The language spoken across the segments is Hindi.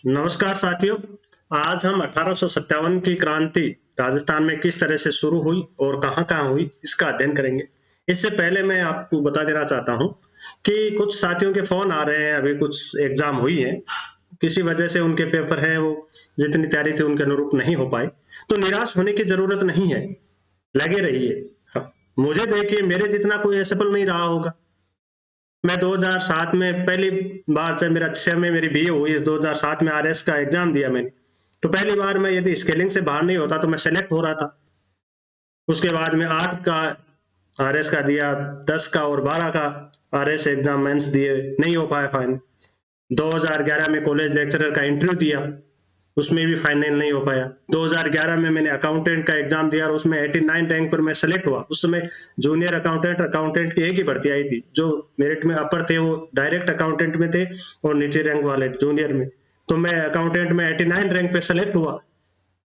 नमस्कार साथियों। आज हम 1857 की क्रांति राजस्थान में किस तरह से शुरू हुई और कहाँ-कहाँ हुई, इसका अध्ययन करेंगे। इससे पहले मैं आपको बता देना चाहता हूँ कि कुछ साथियों के फ़ोन आ रहे हैं, अभी कुछ एग्ज़ाम हुई है, किसी वजह से उनके पेपर हैं वो जितनी तैयारी थी उनके अनुरूप नहीं हो पाए, तो निराश होने की ज़रूरत नहीं है, लगे रहिए। मुझे देखिए मेरे जितना कोई असफल नहीं रहा होगा। मैं 2007 में पहली बार जब मेरा 6 में मेरी बीए हुई, 2007 में आरएस का एग्जाम दिया मैंने। तो पहली बार मैं यदि स्केलिंग से बाहर नहीं होता तो मैं सेलेक्ट हो रहा था। उसके बाद में 8 का आरएस का दिया, 10 का और 12 का आरएस एग्जाम मेंस दिए, नहीं हो पाया फाइनल। 2011 में कॉलेज लेक्चरर का इंटरव्यू दिया, उसमें भी फाइनल नहीं हो पाया। 2011 में मैंने अकाउंटेंट का एग्जाम दिया और उसमें 89 रैंक पर मैं सेलेक्ट हुआ। उस समय जूनियर अकाउंटेंट की एक ही भर्ती आई थी, जो मेरिट में अपर थे वो डायरेक्ट अकाउंटेंट में थे और नीचे रैंक वाले जूनियर में। तो मैं अकाउंटेंट में 89 रैंक पे सेलेक्ट हुआ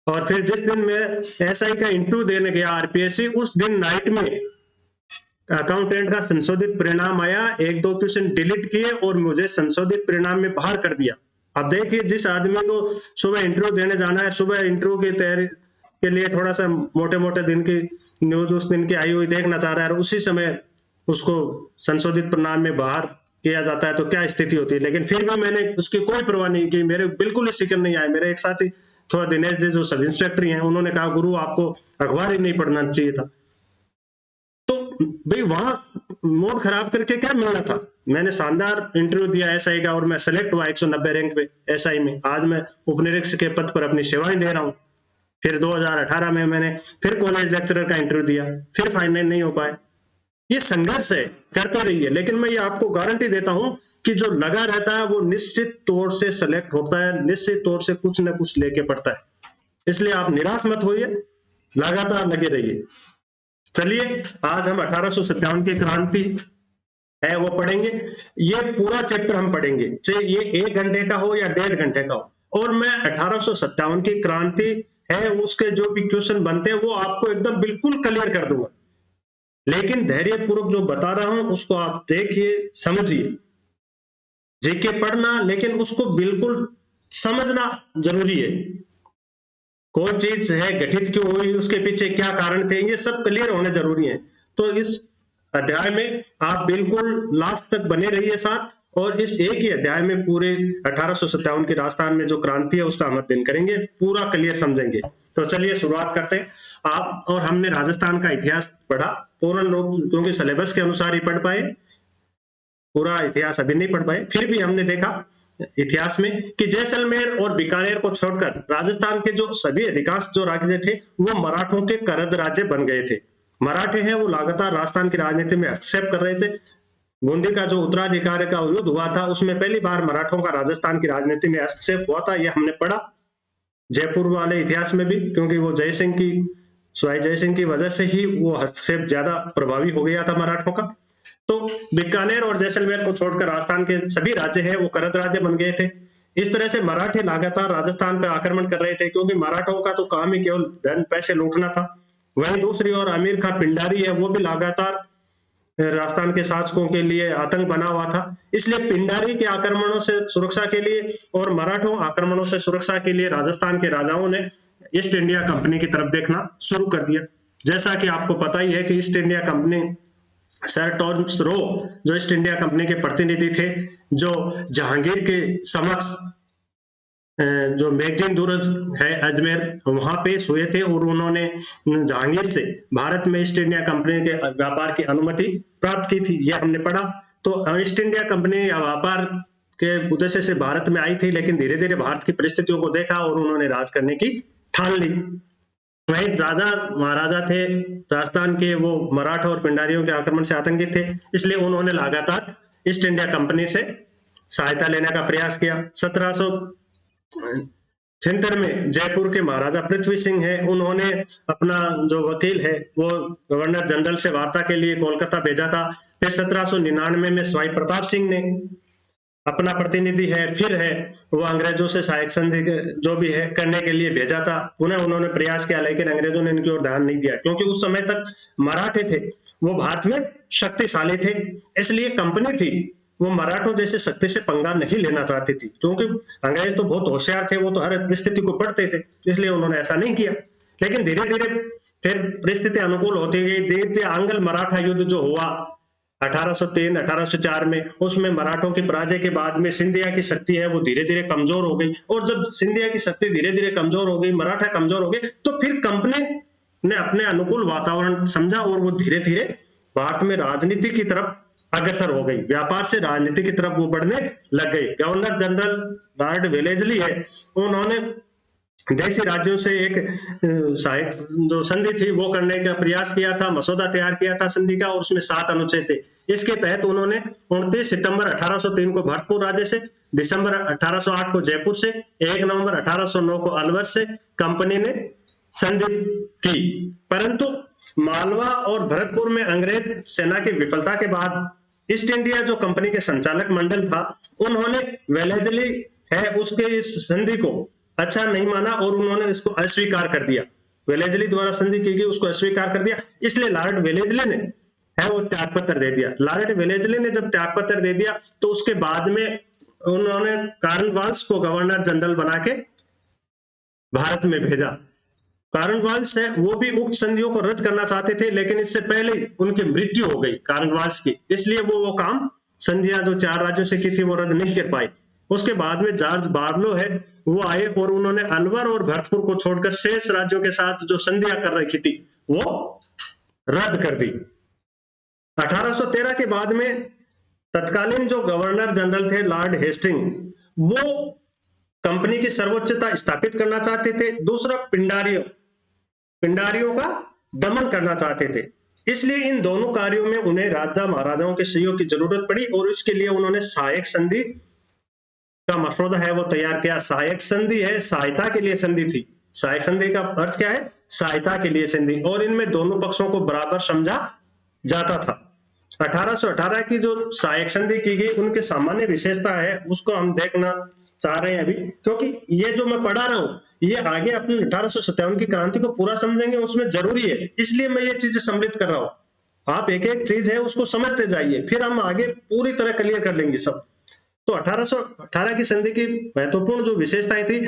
और फिर जिस दिन मैं एसआई का इंटरव्यू देने गया आरपीएससी, उस दिन नाइट में अकाउंटेंट का संशोधित परिणाम आया। एक दो क्वेश्चन डिलीट किए और मुझे संशोधित परिणाम में बाहर कर दिया। अब देखिए जिस आदमी को सुबह इंटरव्यू देने जाना है, सुबह इंटरव्यू की तैयारी के लिए थोड़ा सा मोटे मोटे दिन की न्यूज उस दिन की आई हुई देखना चाह रहा है और उसी समय उसको संशोधित परिणाम में बाहर किया जाता है तो क्या स्थिति होती है। लेकिन फिर भी मैंने उसकी कोई परवाह नहीं की, मेरे बिल्कुल ही फिक्र नहीं आए। मेरे एक साथी थोड़ा दिनेश जी जो सब इंस्पेक्टर हैं, उन्होंने कहा गुरु आपको अखबार ही नहीं पढ़ना चाहिए था। तो भाई वहां मूड खराब करके क्या मिलना था। मैंने शानदार इंटरव्यू दिया एसआई का और मैं सेलेक्ट हुआ 190 रैंक पे एसआई में। आज मैं उपनिरीक्षक के पद पर अपनी सेवाएं दे रहा हूँ। फिर 2018 में मैंने फिर कॉलेज लेक्चरर का इंटरव्यू दिया, फिर फाइनल नहीं हो पाए। ये संघर्ष है, करते रहिए। लेकिन मैं ये आपको गारंटी देता हूं कि जो लगा रहता है वो निश्चित तौर से सेलेक्ट होता है, निश्चित तौर से कुछ न कुछ लेके पड़ता है। इसलिए आप निराश मत होइए, लगातार लगे रहिए। चलिए आज हम 1857 की क्रांति है वो पढ़ेंगे। ये पूरा चैप्टर हम पढ़ेंगे, चाहे ये 1 घंटे का हो या 1.5 घंटे का हो। और मैं 1857 की क्रांति है उसके जो भी क्वेश्चन बनते हैं वो आपको एकदम बिल्कुल क्लियर कर दूंगा। लेकिन धैर्य पूर्वक जो बता रहा हूं उसको आप देखिए, समझिए। जीके पढ़ना, लेकिन उसको बिल्कुल समझना जरूरी है। कोई चीज है गठित क्यों हुई, उसके पीछे क्या कारण थे, ये सब क्लियर होने जरूरी है। तो इस अध्याय में आप बिल्कुल लास्ट तक बने रहिए साथ, और इस एक ही अध्याय में पूरे 1857 की राजस्थान में जो क्रांति है उसका हम अध्ययन करेंगे, पूरा क्लियर समझेंगे। तो चलिए शुरुआत करते हैं। आप और हमने राजस्थान का इतिहास पढ़ा पूर्ण रूप, क्योंकि सिलेबस के अनुसार ही पढ़ पाए, पूरा इतिहास अभी नहीं पढ़ पाए। फिर भी हमने देखा इतिहास में कि जैसलमेर और बीकानेर को छोड़कर राजस्थान के जो सभी अधिकांश जो राज्य थे वो मराठों के करद राज्य बन गए थे। मराठे हैं वो लगातार राजस्थान की राजनीति में हस्तक्षेप कर रहे थे। बूंदी का जो उत्तराधिकार का युद्ध हुआ था उसमें पहली बार मराठों का राजस्थान की राजनीति में हस्तक्षेप हुआ था, यह हमने पढ़ा जयपुर वाले इतिहास में भी, क्योंकि वो जय सिंह की वजह से ही वो हस्तक्षेप ज्यादा प्रभावी हो गया था मराठों का। तो बीकानेर और जैसलमेर को छोड़कर राजस्थान के सभी राज्य हैं वो करद राज्य बन गए थे। इस तरह से मराठे लगातार राजस्थान पर आक्रमण कर रहे थे, क्योंकि मराठों का तो काम ही केवल धन पैसे लूटना था। वहीं दूसरी ओर अमीर खां पिंडारी है वो भी लगातार राजस्थान के शासकों के लिए आतंक बना हुआ था। इसलिए पिंडारी के आक्रमणों से सुरक्षा के लिए और मराठों आक्रमणों से सुरक्षा के लिए राजस्थान के राजाओं ने ईस्ट इंडिया कंपनी की तरफ देखना शुरू कर दिया। जैसा कि आपको पता ही है कि east India company, sir Thomas Roe जो ईस्ट इंडिया कंपनी के प्रतिनिधि थे, जो जहांगीर के समक्ष जो मैगजीन दूरज है अजमेर वहां पेश हुए थे और उन्होंने जहांगीर से भारत में ईस्ट इंडिया कंपनी के व्यापार की अनुमति प्राप्त की थी, यह हमने पढ़ा। तो ईस्ट इंडिया कंपनी या व्यापार के उद्देश्य से भारत में आई थी, लेकिन धीरे धीरे भारत की परिस्थितियों को देखा और उन्होंने राज करने की ठान ली। वही राजा महाराजा थे राजस्थान के, वो मराठा और पिंडारियों के आक्रमण से आतंकित थे, इसलिए उन्होंने लगातार ईस्ट इंडिया कंपनी से सहायता लेने का प्रयास किया। 1776 में जयपुर के महाराजा पृथ्वी सिंह है, उन्होंने अपना जो वकील है वो गवर्नर जनरल से वार्ता के लिए कोलकाता भेजा था। फिर 1799 में सवाई प्रताप सिंह ने अपना प्रतिनिधि है फिर है वो अंग्रेजों से सहायक संधि जो भी है करने के लिए भेजा था। पुनः उन्होंने प्रयास किया, लेकिन अंग्रेजों ने इनकी ओर ध्यान नहीं दिया, क्योंकि उस समय तक मराठे थे वो भारत में शक्तिशाली थे, इसलिए कंपनी थी वो मराठों जैसे शक्ति से पंगा नहीं लेना चाहती थी, क्योंकि अंग्रेज तो बहुत होशियार थे, वो तो हर परिस्थिति को पढ़ते थे, इसलिए उन्होंने ऐसा नहीं किया। लेकिन धीरे धीरे फिर परिस्थिति अनुकूल होती गई। धीरे धीरे आंग्ल मराठा युद्ध जो हुआ 1803-1804 में, उसमें मराठों की पराजय के बाद में सिंधिया की शक्ति है वो धीरे धीरे कमजोर हो गई, और जब सिंधिया की शक्ति धीरे धीरे कमजोर हो गई, मराठा कमजोर हो गए, तो फिर कंपनी ने अपने अनुकूल वातावरण समझा और वो धीरे धीरे भारत में राजनीति की तरफ अग्रसर हो गई, व्यापार से राजनीति की तरफ वो बढ़ने लग गई। गवर्नर जनरल लॉर्ड वेलेजली है, उन्होंने देशी राज्यों से एक जो संधि थी वो करने का प्रयास किया था, मसौदा तैयार किया था संधि का, और उसमें 7 अनुच्छेद थे। इसके तहत उन्होंने 29 सितंबर 1803 को भरतपुर राज्य से, दिसंबर 1808 को जयपुर से, 1 नवंबर 1809 को अलवर से कंपनी ने संधि की। परंतु मालवा और भरतपुर में अंग्रेज सेना की विफलता के बाद ईस्ट इंडिया जो कंपनी के संचालक मंडल था, उन्होंने वेलेजली है उसके इस संधि को अच्छा नहीं माना और उन्होंने इसको अस्वीकार कर दिया। वेलेजली द्वारा संधि की गई उसको अस्वीकार कर दिया, इसलिए लॉर्ड वेलेजली ने है वो त्याग पत्र दे दिया। लॉर्ड वेलेजली ने जब त्याग पत्र दे दिया तो उसके बाद में उन्होंने कॉर्नवालिस को गवर्नर जनरल बना के भारत में भेजा। कॉर्नवालिस है वो भी उक्त संधियों को रद्द करना चाहते थे, लेकिन इससे पहले उनकी मृत्यु हो गई कॉर्नवालिस की, इसलिए वो काम संधियां जो 4 राज्यों से की थी वो रद्द नहीं कर पाई। उसके बाद में जॉर्ज बार्लो है वो आए और उन्होंने अलवर और भरतपुर को छोड़कर शेष राज्यों के साथ जो संधियां कर रखी थी वो रद्द कर दी। 1813 के बाद में तत्कालीन जो गवर्नर जनरल थे लॉर्ड हेस्टिंग, वो कंपनी की सर्वोच्चता स्थापित करना चाहते थे। दूसरा पिंडारियों का दमन करना चाहते थे, इसलिए इन दोनों कार्यों में उन्हें राजा महाराजाओं के सहयोग की जरूरत पड़ी और इसके लिए उन्होंने सहायक संधि का मसौदा है वो तैयार किया। सहायक संधि है, सहायता के लिए संधि थी। सहायक संधि का अर्थ क्या है? सहायता के लिए संधि, और इनमें दोनों पक्षों को बराबर समझा जाता था। 1818 की जो सहायक संधि की गई उनके सामान्य विशेषता है उसको हम देखना चाह रहे हैं अभी, क्योंकि ये जो मैं पढ़ा रहा हूं ये आगे अपने 1857 की क्रांति को पूरा समझेंगे उसमें जरूरी है, इसलिए मैं ये चीजें सम्मिलित कर रहा हूं। आप एक एक चीज है उसको समझते जाइए, फिर हम आगे पूरी तरह क्लियर कर लेंगे सब। तो 1818 की संधि की महत्वपूर्ण जो विशेषताएं थी,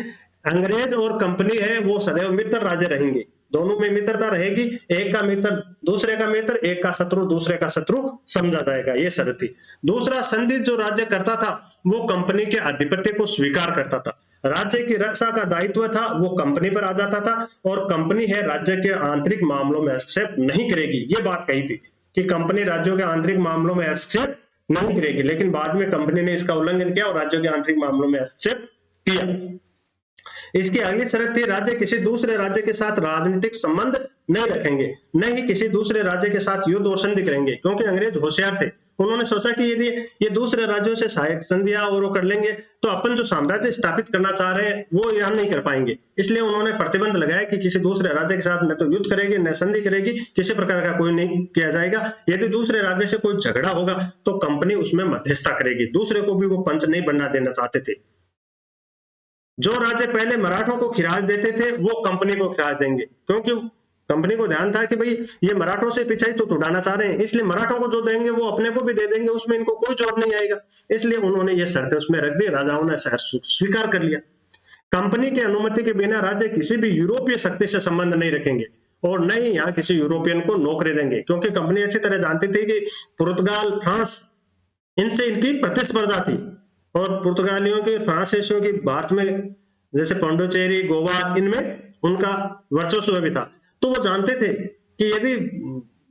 अंग्रेज और कंपनी है वो सदैव मित्र राज्य रहेंगे, दोनों में मित्रता रहेगी, एक का मित्र दूसरे का मित्र, एक का शत्रु दूसरे का शत्रु समझा जाएगा, ये शर्त थी। दूसरा, संधि जो राज्य करता था वो कंपनी के आधिपत्य को स्वीकार करता था, राज्य की रक्षा का दायित्व था वो कंपनी पर आ जाता था, और कंपनी है राज्य के आंतरिक मामलों में हस्तक्षेप नहीं करेगी। ये बात कही थी कि कंपनी राज्यों के आंतरिक मामलों में हस्तक्षेप नहीं करेगी, लेकिन बाद में कंपनी ने इसका उल्लंघन किया और राज्यों के आंतरिक मामलों में हस्तक्षेप किया। इसकी अगली शर्त थी, राज्य किसी दूसरे राज्य के साथ राजनीतिक संबंध नहीं रखेंगे, न ही किसी दूसरे राज्य के साथ युद्ध और संधि करेंगे, क्योंकि अंग्रेज होशियार थे। उन्होंने सोचा कि यदि ये दूसरे राज्यों से सहायक संधियां और वो कर लेंगे तो अपन जो साम्राज्य स्थापित करना चाह रहे हैं वो यहाँ नहीं कर पाएंगे, इसलिए उन्होंने प्रतिबंध लगाया कि किसी दूसरे राज्य के साथ न तो युद्ध करेगी न संधि करेगी, किसी प्रकार का कोई नहीं किया जाएगा। यदि दूसरे राज्य से कोई झगड़ा होगा तो कंपनी उसमें मध्यस्थता करेगी, दूसरे को भी वो पंच नहीं बनना देना चाहते थे। जो राज्य पहले मराठों को खिराज देते थे वो कंपनी को खिराज देंगे, क्योंकि कंपनी को ध्यान था कि भाई ये मराठों से पिछाई तो उड़ाना चाह रहे हैं, इसलिए मराठों को जो देंगे वो अपने को भी दे देंगे, उसमें इनको कोई जोड़ नहीं आएगा, इसलिए उन्होंने ये शर्तें उसमें रख दी। राजाओं ने स्वीकार कर लिया। कंपनी की अनुमति के बिना राज्य किसी भी यूरोपीय शक्ति से संबंध नहीं रखेंगे और न ही यहाँ किसी यूरोपियन को नौकरी देंगे, क्योंकि कंपनी अच्छी तरह जानती थी कि पुर्तगाल, फ्रांस, इनसे इनकी प्रतिस्पर्धा थी, और पुर्तगालियों की, फ्रांसीसियों की भारत में जैसे पांडिचेरी, गोवा, इनमें उनका वर्चस्व भी था। तो वो जानते थे कि यदि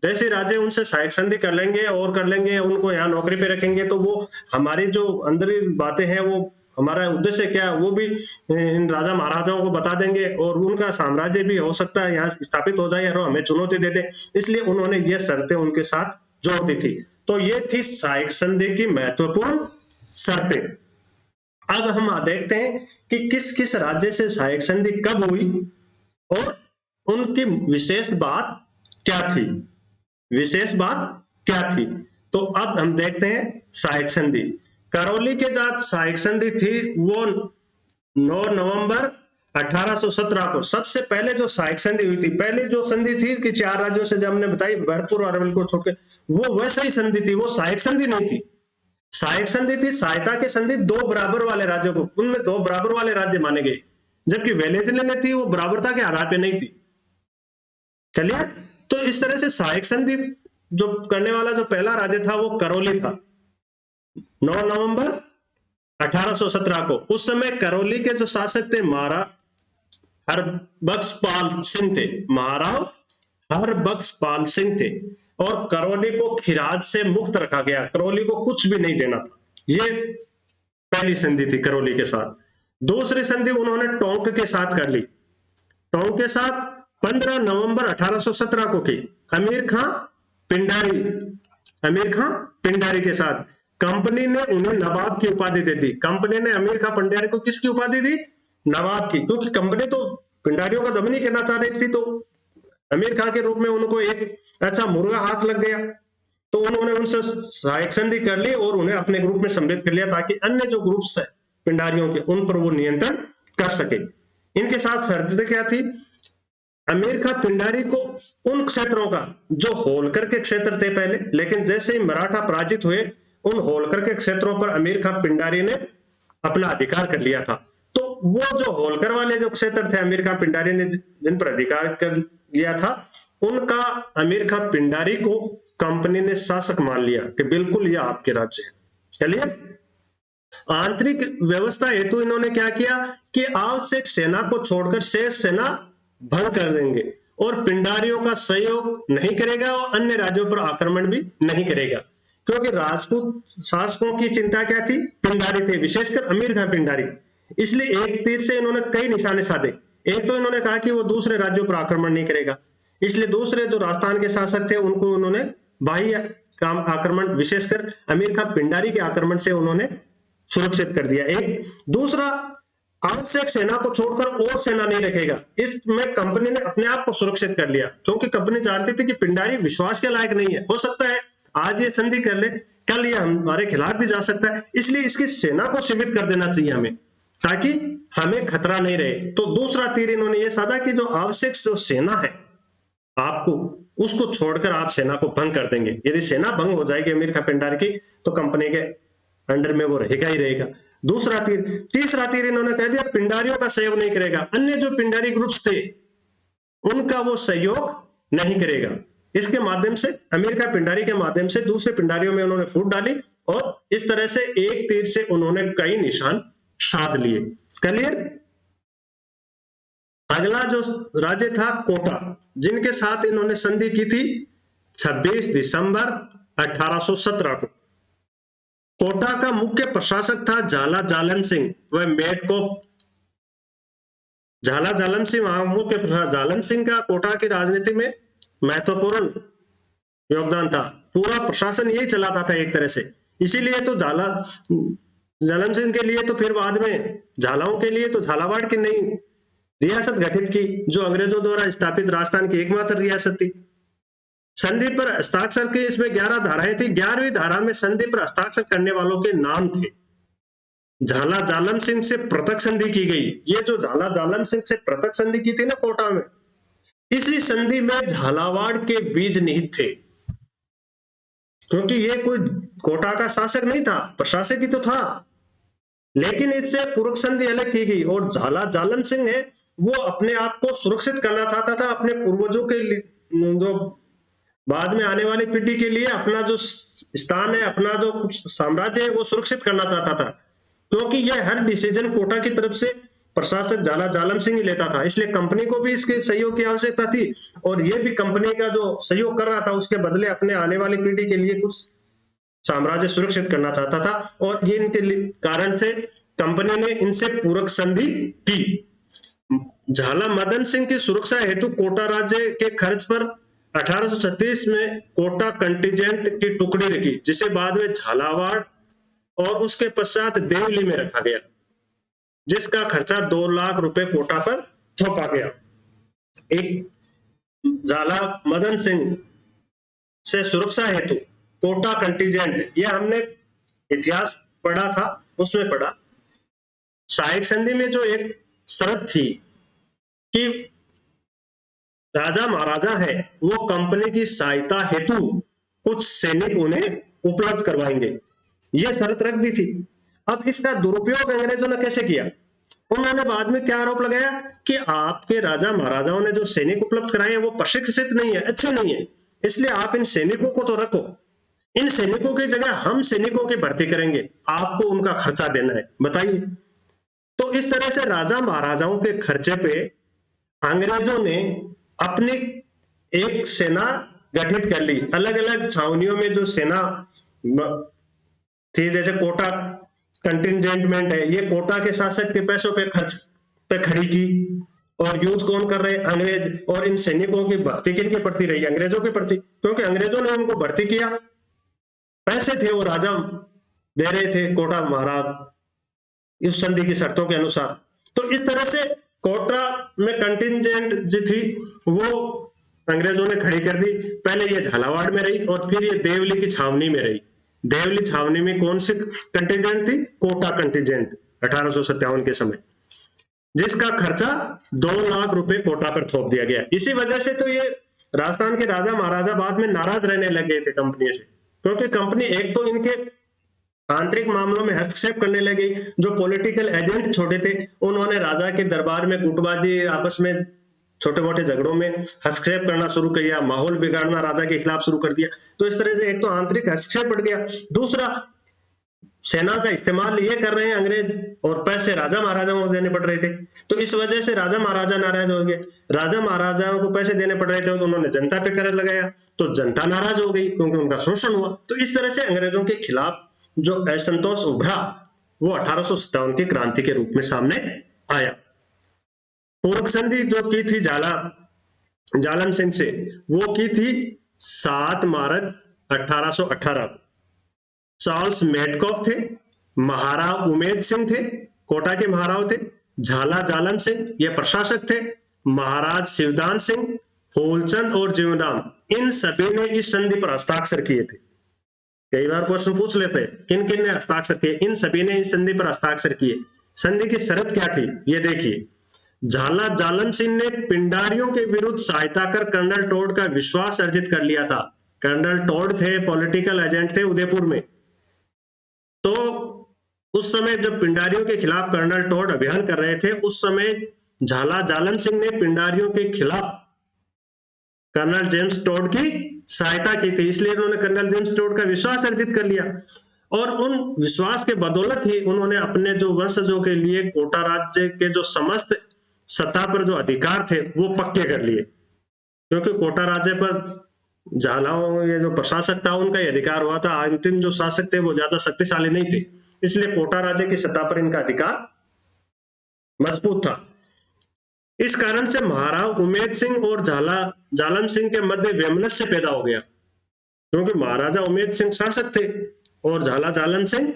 देशी राज्य उनसे सहायक संधि कर लेंगे और कर लेंगे, उनको यहाँ नौकरी पे रखेंगे, तो वो हमारी जो अंदर बातें हैं, वो हमारा उद्देश्य क्या है वो भी इन राजा महाराजाओं को बता देंगे और उनका साम्राज्य भी हो सकता है यहाँ स्थापित हो जाए और हमें चुनौती दे दे, इसलिए उन्होंने ये शर्तें उनके साथ जोड़ दी थी। तो ये थी सहायक संधि की महत्वपूर्ण शर्तें। अब हम देखते हैं कि किस किस राज्य से सहायक संधि कब हुई और उनकी विशेष बात क्या थी, विशेष बात क्या थी। तो अब हम देखते हैं सहायक संधि। करौली के साथ सहायक संधि थी वो 9 नवंबर 1817 को सबसे पहले जो सहायक संधि हुई थी। पहले जो संधि थी कि 4 राज्यों से जो हमने बताई, भरतपुर और अरवल को छोड़कर, वो वैसे ही संधि थी, वो सहायक संधि नहीं थी। सहायक संधि थी, सहायता के संधि दो बराबर वाले राज्यों को, उनमें दो बराबर वाले राज्य माने गए, जबकि वेलेंसली ने थी वो बराबरता के आधार पे नहीं थी। चलिए, तो इस तरह से सहायक संधि जो करने वाला जो पहला राज्य था वो करौली था, 9 नवंबर 1817 को। उस समय करौली के जो शासक थे महाराव हरबख्शपाल सिंह थे, महाराव हरबख्शपाल सिंह थे, और करौली को खिराज से मुक्त रखा गया, करौली को कुछ भी नहीं देना था। ये पहली संधि थी करौली के साथ। दूसरी संधि उन्होंने टोंक के साथ कर ली, टोंक के साथ 15 नवंबर 1817 को की, अमीर खां पिंडारी, अमीर खां पिंडारी के साथ। कंपनी ने उन्हें नवाब की उपाधि दे दी, कंपनी ने अमीर खां पिंडारी को किसकी उपाधि दी? नवाब की, क्योंकि कंपनी तो पिंडारियों का दमन ही करना चाह रही थी, तो अमीर खां के रूप में उनको एक अच्छा मुर्गा हाथ लग गया, तो उन्होंने उनसे सहायक संधि कर ली और उन्हें अपने ग्रुप में सम्मिलित कर लिया, ताकि अन्य जो ग्रुप्स है पिंडारियों के उन पर वो नियंत्रण कर सके। इनके साथ शर्तें क्या थी? अमीर खां पिंडारी को उन क्षेत्रों का जो होलकर के क्षेत्र थे पहले, लेकिन जैसे ही मराठा पराजित हुए, उन होलकर के क्षेत्रों पर अमीर खां पिंडारी ने अपना अधिकार कर लिया था। तो वो जो होलकर वाले जो क्षेत्र थे अमीर खां पिंडारी ने जिन पर अधिकार कर लिया था, उनका अमीर खां पिंडारी को कंपनी ने शासक मान लिया कि बिल्कुल ये आपके राज्य है। चलिए, आंतरिक व्यवस्था हेतु इन्होंने क्या किया कि आवश्यक सेना को छोड़कर शेष सेना भंग कर देंगे और पिंडारियों का सहयोग नहीं करेगा और अन्य राज्यों पर आक्रमण भी नहीं करेगा, क्योंकि राजपूत शासकों की चिंता क्या थी? पिंडारी थे, विशेषकर अमीर खां पिंडारी। इसलिए एक तीर से इन्होंने कई निशाने साधे। एक तो इन्होंने कहा कि वो दूसरे राज्यों पर आक्रमण नहीं करेगा, इसलिए दूसरे जो राजस्थान के शासक थे उनको उन्होंने बाह्य आक्रमण, विशेषकर अमीर खां पिंडारी के आक्रमण से उन्होंने सुरक्षित कर दिया। एक दूसरा, आवश्यक सेना को छोड़कर और सेना नहीं रखेगा, इसमें कंपनी ने अपने आप को सुरक्षित कर लिया, क्योंकि कंपनी जानती थी कि पिंडारी विश्वास के लायक नहीं है, हो सकता है आज ये संधि कर ले, कल ये हमारे खिलाफ भी जा सकता है, इसलिए इसकी सेना को सीमित कर देना चाहिए हमें, ताकि हमें खतरा नहीं रहे। तो दूसरा तीर इन्होंने ये साधा कि जो आवश्यक जो सेना है आपको, उसको छोड़कर आप सेना को भंग कर देंगे। यदि सेना भंग हो जाएगी अमीर खां पिंडारी की, तो कंपनी के अंडर में वो रहेगा ही रहेगा। दूसरा तीर, तीसरा तीर इन्होंने कह दिया पिंडारियों का सहयोग नहीं करेगा, अन्य जो पिंडारी ग्रुप्स थे उनका वो सहयोग नहीं करेगा। इसके माध्यम से, अमीर खां पिंडारी के माध्यम से दूसरे पिंडारियों में उन्होंने फूट डाली और इस तरह से एक तीर से उन्होंने कई निशान साध लिए। क्लियर? अगला जो राज्य था कोटा, जिनके साथ इन्होंने संधि की थी 26 दिसंबर 1817 को। कोटा का मुख्य प्रशासक था झाला जालम सिंह, वह मेडकोफ। झाला जालम सिंह मुख्य प्रशासक। जालम सिंह का कोटा की राजनीति में महत्वपूर्ण योगदान था, पूरा प्रशासन यही चलाता था एक तरह से। इसीलिए तो जालम सिंह के लिए तो फिर बाद में झालाओं के लिए तो झालावाड़ की नई रियासत गठित की, जो अंग्रेजों द्वारा स्थापित राजस्थान की एकमात्र रियासत थी। संधि पर हस्ताक्षर के इसमें 11 धाराएं थी। 11वीं धारा में संधि पर हस्ताक्षर करने वालों के नाम थे। झाला जालम सिंह से पृथक संधि की गई। ये जो झाला जालम सिंह से पृथक संधि की थी ना कोटा में, इसी संधि में झालावाड़ के बीज निहित थे, क्योंकि ये कोई कोटा का शासक नहीं था, प्रशासक ही तो था, लेकिन इससे पूरक संधि अलग की गई। और झाला जालम सिंह है वो अपने आप को सुरक्षित करना चाहता था, अपने पूर्वजों के जो बाद में आने वाली पीढ़ी के लिए अपना जो स्थान है, अपना जो साम्राज्य है वो सुरक्षित करना चाहता था, क्योंकि यह हर डिसीजन कोटा की तरफ से प्रशासक झाला जालम सिंह ही लेता था। इसलिए कंपनी को भी इसके सहयोग की आवश्यकता थी और ये भी कंपनी का जो सहयोग कर रहा था उसके बदले अपने आने वाली पीढ़ी के लिए कुछ साम्राज्य सुरक्षित करना चाहता था। और ये इनके कारण से कंपनी ने इनसे पूरक संधि की। झाला मदन सिंह की सुरक्षा हेतु कोटा राज्य के खर्च पर 1836 में कोटा कंटिजेंट की टुकड़ी रखी, जिसे बाद में झालावाड़ और उसके पश्चात देवली में रखा गया, जिसका खर्चा 2 लाख रुपए कोटा पर थोपा गया। एक झाला मदन सिंह से सुरक्षा हेतु कोटा कंटिजेंट, यह हमने इतिहास पढ़ा था, उसमें पढ़ा। सहायक संधि में जो एक शर्त थी कि राजा महाराजा है वो कंपनी की सहायता हेतु कुछ सैनिक उन्हें उपलब्ध करवाएंगे। ये शर्त रख दी थी। अब इसका दुरुपयोग अंग्रेजों ने कैसे किया? उन्होंने बाद में क्या आरोप लगाया कि आपके राजा महाराजाओं ने जो सैनिक उपलब्ध कराए हैं वो प्रशिक्षित नहीं है, अच्छे नहीं है, इसलिए आप इन सैनिकों को तो रखो, इन सैनिकों की जगह हम सैनिकों की भर्ती करेंगे, आपको उनका खर्चा देना है, बताइए। तो इस तरह से राजा महाराजाओं के खर्चे पे अंग्रेजों ने अपनी एक सेना गठित कर ली। अलग अलग छावनियों में जो सेना थी, जैसे कोटा कंटिजेंटमेंट है, ये कोटा के शासक के पैसों पे खर्च पे खड़ी की। और युद्ध कौन कर रहे? अंग्रेज। और इन सैनिकों की भर्ती किनके प्रति रही? अंग्रेजों के प्रति, क्योंकि अंग्रेजों ने उनको भर्ती किया, पैसे थे वो राजा दे रहे थे कोटा महाराज इस संधि की शर्तों के अनुसार। तो इस तरह से कोटा में कंटिजेंट जो थी वो अंग्रेजों ने खड़ी कर दी। पहले ये झालावाड़ में रही और फिर ये देवली की छावनी में रही। देवली छावनी में कौन सी कंटिजेंट थी? कोटा कंटिजेंट 1857 के समय, जिसका खर्चा 2 लाख रुपए कोटा पर थोप दिया गया। इसी वजह से तो ये राजस्थान के राजा महाराजा बाद में नाराज रहने लग गए थे कंपनी से, क्योंकि कंपनी एक तो इनके आंतरिक मामलों में हस्तक्षेप करने लगी। जो पॉलिटिकल एजेंट छोटे थे उन्होंने राजा के दरबार में गुटबाजी, आपस में छोटे मोटे झगड़ों में हस्तक्षेप करना शुरू किया, माहौल बिगाड़ना राजा के खिलाफ शुरू कर दिया। तो इस तरह से एक तो आंतरिक हस्तक्षेप बढ़ गया, दूसरा सेना का इस्तेमाल ये कर रहे हैं अंग्रेज और पैसे राजा महाराजाओं को देने पड़ रहे थे। तो इस वजह से राजा महाराजा नाराज हो गए। राजा महाराजाओं को पैसे देने पड़ रहे थे तो उन्होंने जनता पे कर लगाया, तो जनता नाराज हो गई क्योंकि उनका शोषण हुआ। तो इस तरह से अंग्रेजों के खिलाफ जो असंतोष उभरा वो 1857 की क्रांति के रूप में सामने आया। पूरक संधि जो की थी जालम सिंह से, वो की थी 7 मार्च 1818 को। चार्ल्स मेडकॉफ थे, महाराव उमेद सिंह थे, कोटा के महाराव थे, झाला जालम सिंह ये प्रशासक थे, महाराज शिवदान सिंह, फूलचंद और जीवनराम, इन सभी ने इस संधि पर हस्ताक्षर किए थे। कई बार प्रश्न पूछ लेते हैं किन किन ने हस्ताक्षर किए? इन सभी ने इस संधि पर हस्ताक्षर किए। संधि की शर्त क्या थी ये देखिए। झाला जालम सिंह ने पिंडारियों के विरुद्ध सहायता कर कर्नल टोड का विश्वास अर्जित कर लिया था। कर्नल टोड थे, पॉलिटिकल एजेंट थे उदयपुर में। तो उस समय जब पिंडारियों के खिलाफ कर्नल टोड अभियान कर रहे थे, उस समय झाला जालम सिंह ने पिंडारियों के खिलाफ कर्नल जेम्स टोड की सहायता की थी, इसलिए उन्होंने कर्नल जेम्स टोड का विश्वास अर्जित कर लिया। और उन विश्वास के बदौलत ही उन्होंने अपने जो वंशजों के लिए कोटा राज्य के जो समस्त सत्ता पर जो अधिकार थे वो पक्के कर लिए, क्योंकि कोटा राज्य पर झालाओं ये जो प्रशासक था उनका अधिकार हुआ था। अंतिम जो शासक थे वो ज्यादा शक्तिशाली नहीं थे, इसलिए कोटा राज्य की सत्ता पर इनका अधिकार मजबूत था। इस कारण से महाराव उमेद सिंह और जालम सिंह के मध्य वैमनस्य पैदा हो गया, क्योंकि महाराजा उमेद सिंह शासक थे और झाला जालम सिंह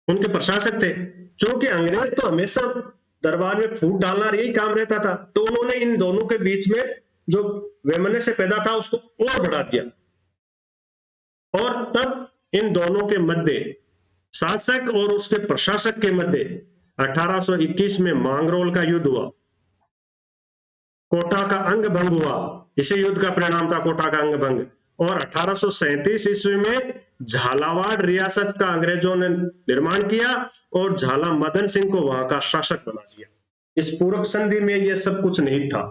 उनके प्रशासक थे। क्योंकि अंग्रेज तो हमेशा दरबार में फूट डालना यही काम रहता था, तो उन्होंने इन दोनों के बीच में जो वैमनस्य पैदा था उसको और बढ़ा दिया। और तब इन दोनों के मध्य, शासक और उसके प्रशासक के मध्य 1821 में मांगरोल का युद्ध हुआ, कोटा का अंग भंग हुआ। इसी युद्ध का परिणाम था कोटा का अंग भंग। और 1837 ईस्वी में झालावाड़ रियासत का अंग्रेजों ने निर्माण किया और झाला मदन सिंह को वहां का शासक बना दिया। इस पूरक संधि में यह सब कुछ नहीं था।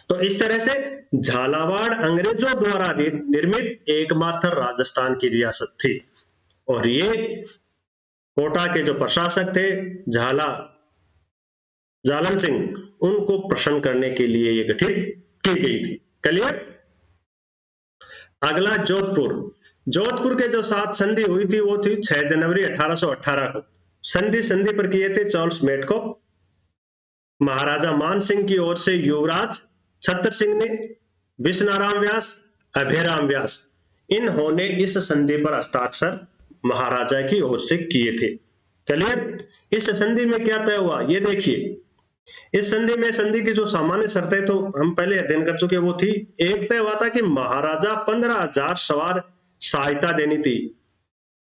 तो इस तरह से झालावाड़ अंग्रेजों द्वारा निर्मित एकमात्र राजस्थान की रियासत थी। और ये कोटा के जो प्रशासक थे झाला जालम सिंह, उनको प्रसन्न करने के लिए ये गठित की गई थी। क्लियर? अगला जोधपुर के जो 7 संधि हुई थी वो थी 6 जनवरी 1818 को। संधि पर किए थे चार्ल्स मेडकॉफ, महाराजा मान सिंह की ओर से युवराज छत्र सिंह ने, विश्वनाराम व्यास, अभयराम व्यास, इन्होंने इस संधि पर हस्ताक्षर महाराजा की ओर से किए थे। क्लियर? इस संधि में क्या तय हुआ ये देखिए। इस संधि में संधि की जो सामान्य शर्तें तो हम पहले अध्ययन कर चुके, वो थी, एक तय हुआ था कि महाराजा 15,000 सवार सहायता देनी थी।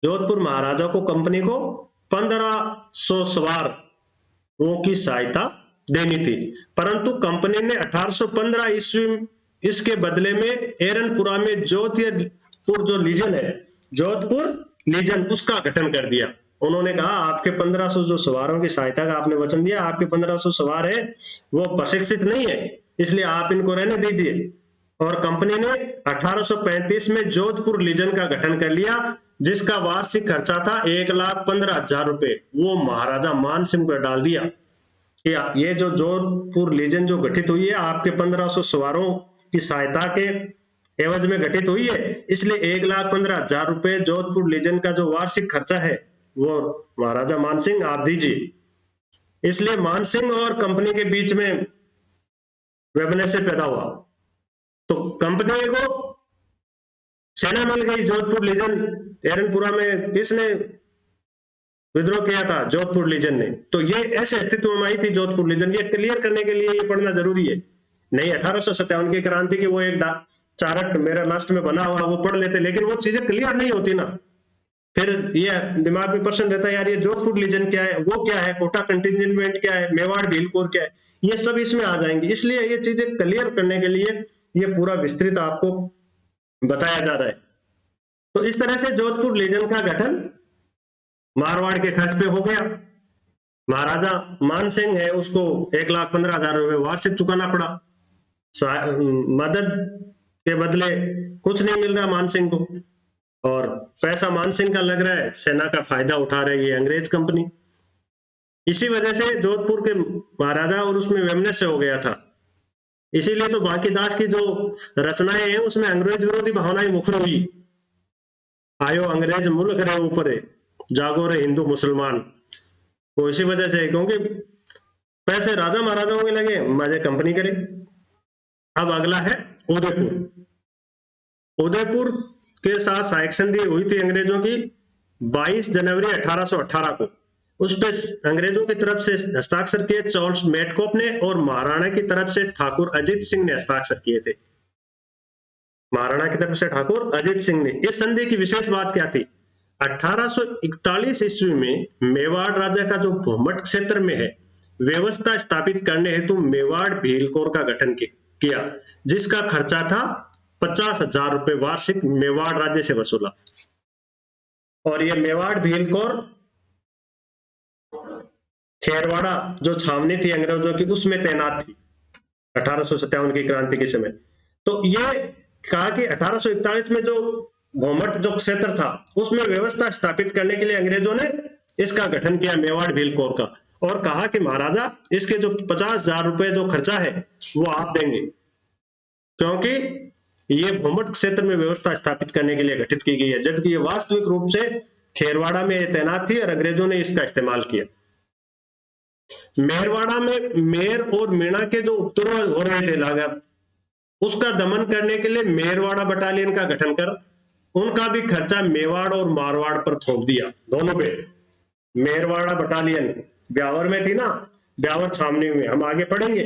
जोधपुर महाराजा को कंपनी को 1500 सवारों की सहायता देनी थी, परंतु कंपनी ने 1815 ईस्वी इसके बदले में एरनपुरा में जोधपुर जो लीजन है जोधपुर लीजन उसका गठन कर दिया। उन्होंने कहा आपके 1500 जो सवारों की सहायता का आपने वचन दिया, आपके 1500 सवार है वो प्रशिक्षित नहीं है, इसलिए आप इनको रहने दीजिए। और कंपनी ने 1835 में जोधपुर लीजन का गठन कर लिया, जिसका वार्षिक खर्चा था 1,15,000 रुपए। वो महाराजा मान सिंह को डाल दिया कि ये जो जोधपुर लीजन जो गठित हुई है आपके 1500 सवारों की सहायता के एवज में गठित हुई है, इसलिए 1,15,000 रुपए जोधपुर लीजन का जो वार्षिक खर्चा है वो महाराजा मानसिंह आप दीजिए। इसलिए मानसिंह और कंपनी के बीच में वैमनस्य पैदा हुआ। तो कंपनी को सेना मिल गई। जोधपुर लीजन एरनपुरा में किसने विद्रोह किया था? जोधपुर लीजन ने। तो ये ऐसे अस्तित्व में आई थी जोधपुर लीजन। ये क्लियर करने के लिए ये पढ़ना जरूरी है। नहीं 1857 की क्रांति की वो एक चार्ट मेरा लास्ट में बना हुआ वो पढ़ लेते, लेकिन वो चीजें क्लियर नहीं होती ना, फिर ये दिमाग में प्रश्न रहता है यार ये जोधपुर लीजन क्या है, वो क्या है, कोटा कंटिजेंट क्या है, मेवाड़ भील कोर क्या है, ये सब इसमें आ जाएंगे। इसलिए ये चीजें क्लियर करने के लिए ये पूरा विस्तृत आपको बताया जा रहा है। तो इस तरह से जोधपुर लीजन का गठन मारवाड़ के खर्च पे हो गया। महाराजा मान सिंह है उसको 1,15,000 रुपए वार्षिक चुकाना पड़ा। मदद के बदले कुछ नहीं मिल रहा मान सिंह को, और पैसा मान सिंह का लग रहा है, सेना का फायदा उठा रही है अंग्रेज कंपनी। इसी वजह से जोधपुर के महाराजा और उसमें वैमनस्य हो गया था। इसीलिए तो बांकीदास की जो रचनाएं हैं उसमें अंग्रेज विरोधी भावनाएं मुखर हुई। आयो अंग्रेज मुल्क रे ऊपर जागो रे हिंदू मुसलमान। वो इसी वजह से, क्योंकि पैसे राजा महाराजाओं के लगे, मजे कंपनी करे। अब अगला है उदयपुर। उदयपुर के साथ सहायक संधि हुई थी अंग्रेजों की 22 जनवरी 1818 को। उस पर अंग्रेजों की तरफ से हस्ताक्षर किए चार्ल्स मेटकॉप ने, और महाराणा की तरफ से ठाकुर अजीत सिंह ने हस्ताक्षर किए थे। महाराणा की तरफ से ठाकुर अजीत सिंह ने। इस संधि की विशेष बात क्या थी? 1841 ईस्वी में मेवाड़ राजा का जो भूमट क्षेत्र में है व्यवस्था स्थापित करने हेतु मेवाड़ भीलकोर का गठन किया, जिसका खर्चा था 50,000 रुपए वार्षिक मेवाड़ राज्य से वसूला। और ये मेवाड़ भीलकोर खेरवाड़ा जो छावनी थी अंग्रेजों की उसमें तैनात थी 1857 की क्रांति के समय। तो ये कहा कि 1841 में जो भूमट जो क्षेत्र था उसमें व्यवस्था स्थापित करने के लिए अंग्रेजों ने इसका गठन किया मेवाड़ भीलकोर का, और कहा कि महाराजा इसके जो 50,000 रुपए जो खर्चा है वो आप देंगे, क्योंकि ये भूमट क्षेत्र में व्यवस्था स्थापित करने के लिए गठित की गई है, जबकि ये वास्तविक रूप से खेरवाड़ा में तैनात थी और अंग्रेजों ने इसका इस्तेमाल किया। मेरवाड़ा में मेर और मीणा के जो उपद्रव हो रहे थे लागत, उसका दमन करने के लिए मेरवाड़ा बटालियन का गठन कर उनका भी खर्चा मेवाड़ और मारवाड़ पर थोप दिया, दोनों पे। मेरवाड़ा बटालियन ब्यावर में थी ना, ब्यावर छावनी में, हम आगे पढ़ेंगे।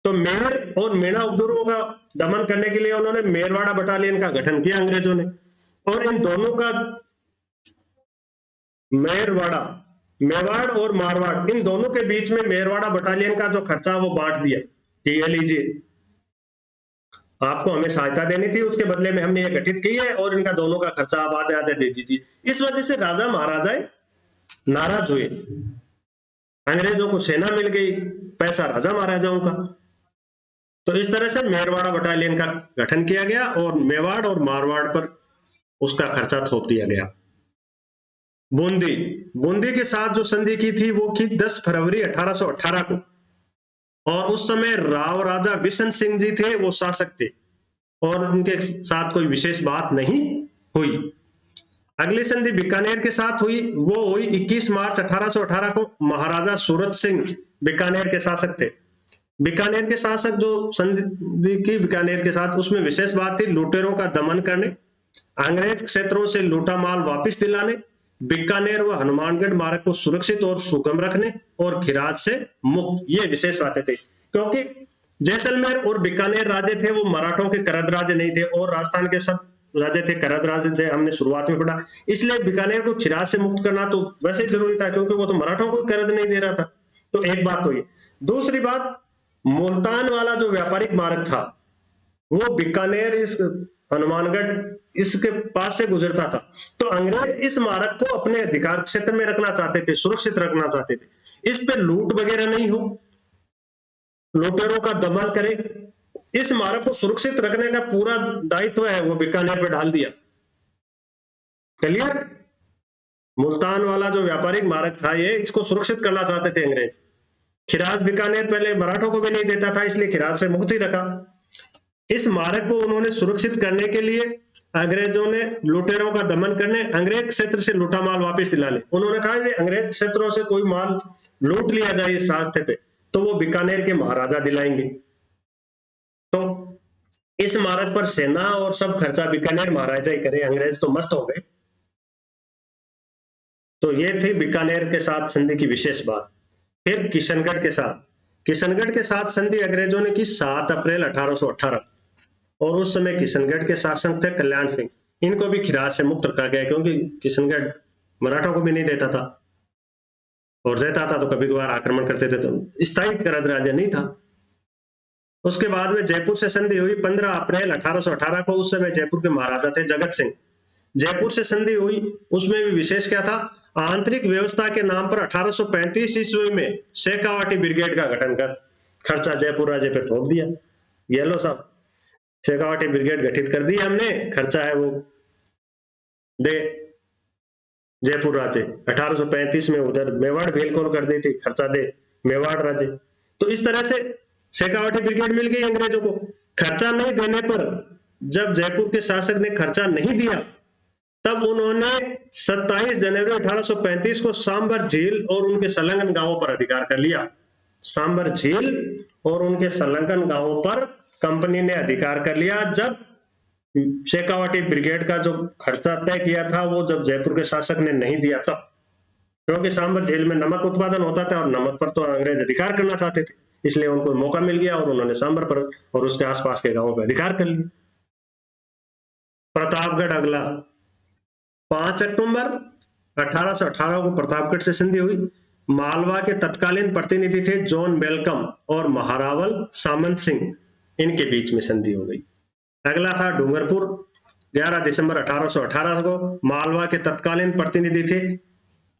तो मेर और मीणा उपद्रवों का दमन करने के लिए उन्होंने मेरवाड़ा बटालियन का गठन किया अंग्रेजों ने, और इन दोनों का मेरवाड़ा, मेवाड़ और मारवाड़, इन दोनों के बीच में मेरवाड़ा बटालियन का जो खर्चा वो बांट दिया कि ये लीजिए आपको हमें सहायता देनी थी, उसके बदले में हमने ये गठित की है, और इनका दोनों का खर्चा आप आधे आधे दे दीजिए। इस वजह से राजा महाराजाएं नाराज हुए। अंग्रेजों को सेना मिल गई, पैसा राजा महाराजाओं का। तो इस तरह से मेरवाड़ा बटालियन का गठन किया गया और मेवाड़ और मारवाड़ पर उसका खर्चा थोप दिया गया। बूंदी, बूंदी के साथ जो संधि की थी वो की 10 फरवरी 1818 को, और उस समय राव राजा बिशन सिंह जी थे, वो शासक थे, और उनके साथ कोई विशेष बात नहीं हुई। अगली संधि बीकानेर के साथ हुई, वो हुई 21 मार्च 1818 को। महाराजा सूरत सिंह बीकानेर के शासक थे। बीकानेर के शासक जो संधि की बीकानेर के साथ, उसमें विशेष बात थी लुटेरों का दमन करने, अंग्रेज क्षेत्रों से लूटा माल वापिस दिलाने, बीकानेर व हनुमानगढ़ मार्ग को सुरक्षित और सुगम रखने, और खिराज से मुक्त, ये विशेष बातें थी। क्योंकि जैसलमेर और बीकानेर राज्य थे वो मराठों के करद राज्य नहीं थे, और राजस्थान के सब राज्य थे करद राज्य थे, हमने शुरुआत में पढ़ा। इसलिए बीकानेर को खिराज से मुक्त करना तो वैसे जरूरी था, क्योंकि वो तो मराठों को करद नहीं दे रहा था। तो एक बात तो ये। दूसरी बात, मुल्तान वाला जो व्यापारिक मार्ग था वो बीकानेर इस हनुमानगढ़ इसके पास से गुजरता था। तो अंग्रेज इस मार्ग को अपने अधिकार क्षेत्र में रखना चाहते थे, सुरक्षित रखना चाहते थे। इस पे लूट वगैरह नहीं हो, लुटेरों का दमन करे, इस मार्ग को सुरक्षित रखने का पूरा दायित्व है वो बीकानेर पे डाल दिया। क्लियर? मुल्तान वाला जो व्यापारिक मार्ग था ये, इसको सुरक्षित करना चाहते थे अंग्रेज। खिराज बीकानेर पहले मराठों को भी नहीं देता था, इसलिए खिराज से मुक्त ही रखा। इस मार्ग को उन्होंने सुरक्षित करने के लिए अंग्रेजों ने लुटेरों का दमन करने, अंग्रेज क्षेत्र से लूटा माल वापस दिला ले। उन्होंने कहा कि अंग्रेज क्षेत्रों से कोई माल लूट लिया जाए इस रास्ते पे तो वो बीकानेर के महाराजा दिलाएंगे। तो इस मार्ग पर सेना और सब खर्चा बीकानेर महाराजा ही करे, अंग्रेज तो मस्त हो गए। तो ये थी बीकानेर के साथ संधि की विशेष बात। फिर किशनगढ़ के साथ संधि अंग्रेजों ने की 7 अप्रैल 1818 और उस समय किशनगढ़ के शासक थे कल्याण सिंह। इनको भी खिराज से मुक्त रखा गया क्योंकि किशनगढ़ मराठों को भी नहीं देता था, और देता था तो कभी कभार आक्रमण करते थे, तो स्थायी करद राज्य नहीं था। उसके बाद में जयपुर से संधि हुई 15 अप्रैल 1818 को। उस समय जयपुर के महाराजा थे जगत सिंह। जयपुर से संधि हुई, उसमें भी विशेष क्या था, आंतरिक व्यवस्था के नाम पर 1835 ईस्वी में शेखावाटी ब्रिगेड का गठन कर खर्चा जयपुर राज्य पर थोप दिया। ये लो साहब, शेखावाटी ब्रिगेड गठित कर दी हमने, खर्चा है वो दे जयपुर राज्य। 1835 में उधर मेवाड़ बिल्कुल कर दी थी, खर्चा दे मेवाड़ राज्य। तो इस तरह से शेखावाटी ब्रिगेड मिल गई अंग्रेजों को। खर्चा नहीं देने पर जब जयपुर के शासक ने खर्चा नहीं दिया तब उन्होंने 27 जनवरी 1835 को सांबर झील और उनके संलग्न गांवों पर अधिकार कर लिया। सांबर झील और उनके संलग्न गांवों पर कंपनी ने अधिकार कर लिया जब शेखावाटी ब्रिगेड का जो खर्चा तय किया था वो जब जयपुर के शासक ने नहीं दिया तब, क्योंकि सांबर झील में नमक उत्पादन होता था और नमक पर तो अंग्रेज अधिकार करना चाहते थे, इसलिए उनको मौका मिल गया और उन्होंने सांबर पर और उसके आसपास के गांवों पर अधिकार कर लिया। प्रतापगढ़ अगला 5 अक्टूबर 1818 को प्रतापगढ़ से संधि हुई। मालवा के तत्कालीन प्रतिनिधि थे जॉन वेलकम और महारावल सामंत सिंह, इनके बीच में संधि हो गई। अगला था डूंगरपुर 11 दिसंबर 1818 को। मालवा के तत्कालीन प्रतिनिधि थे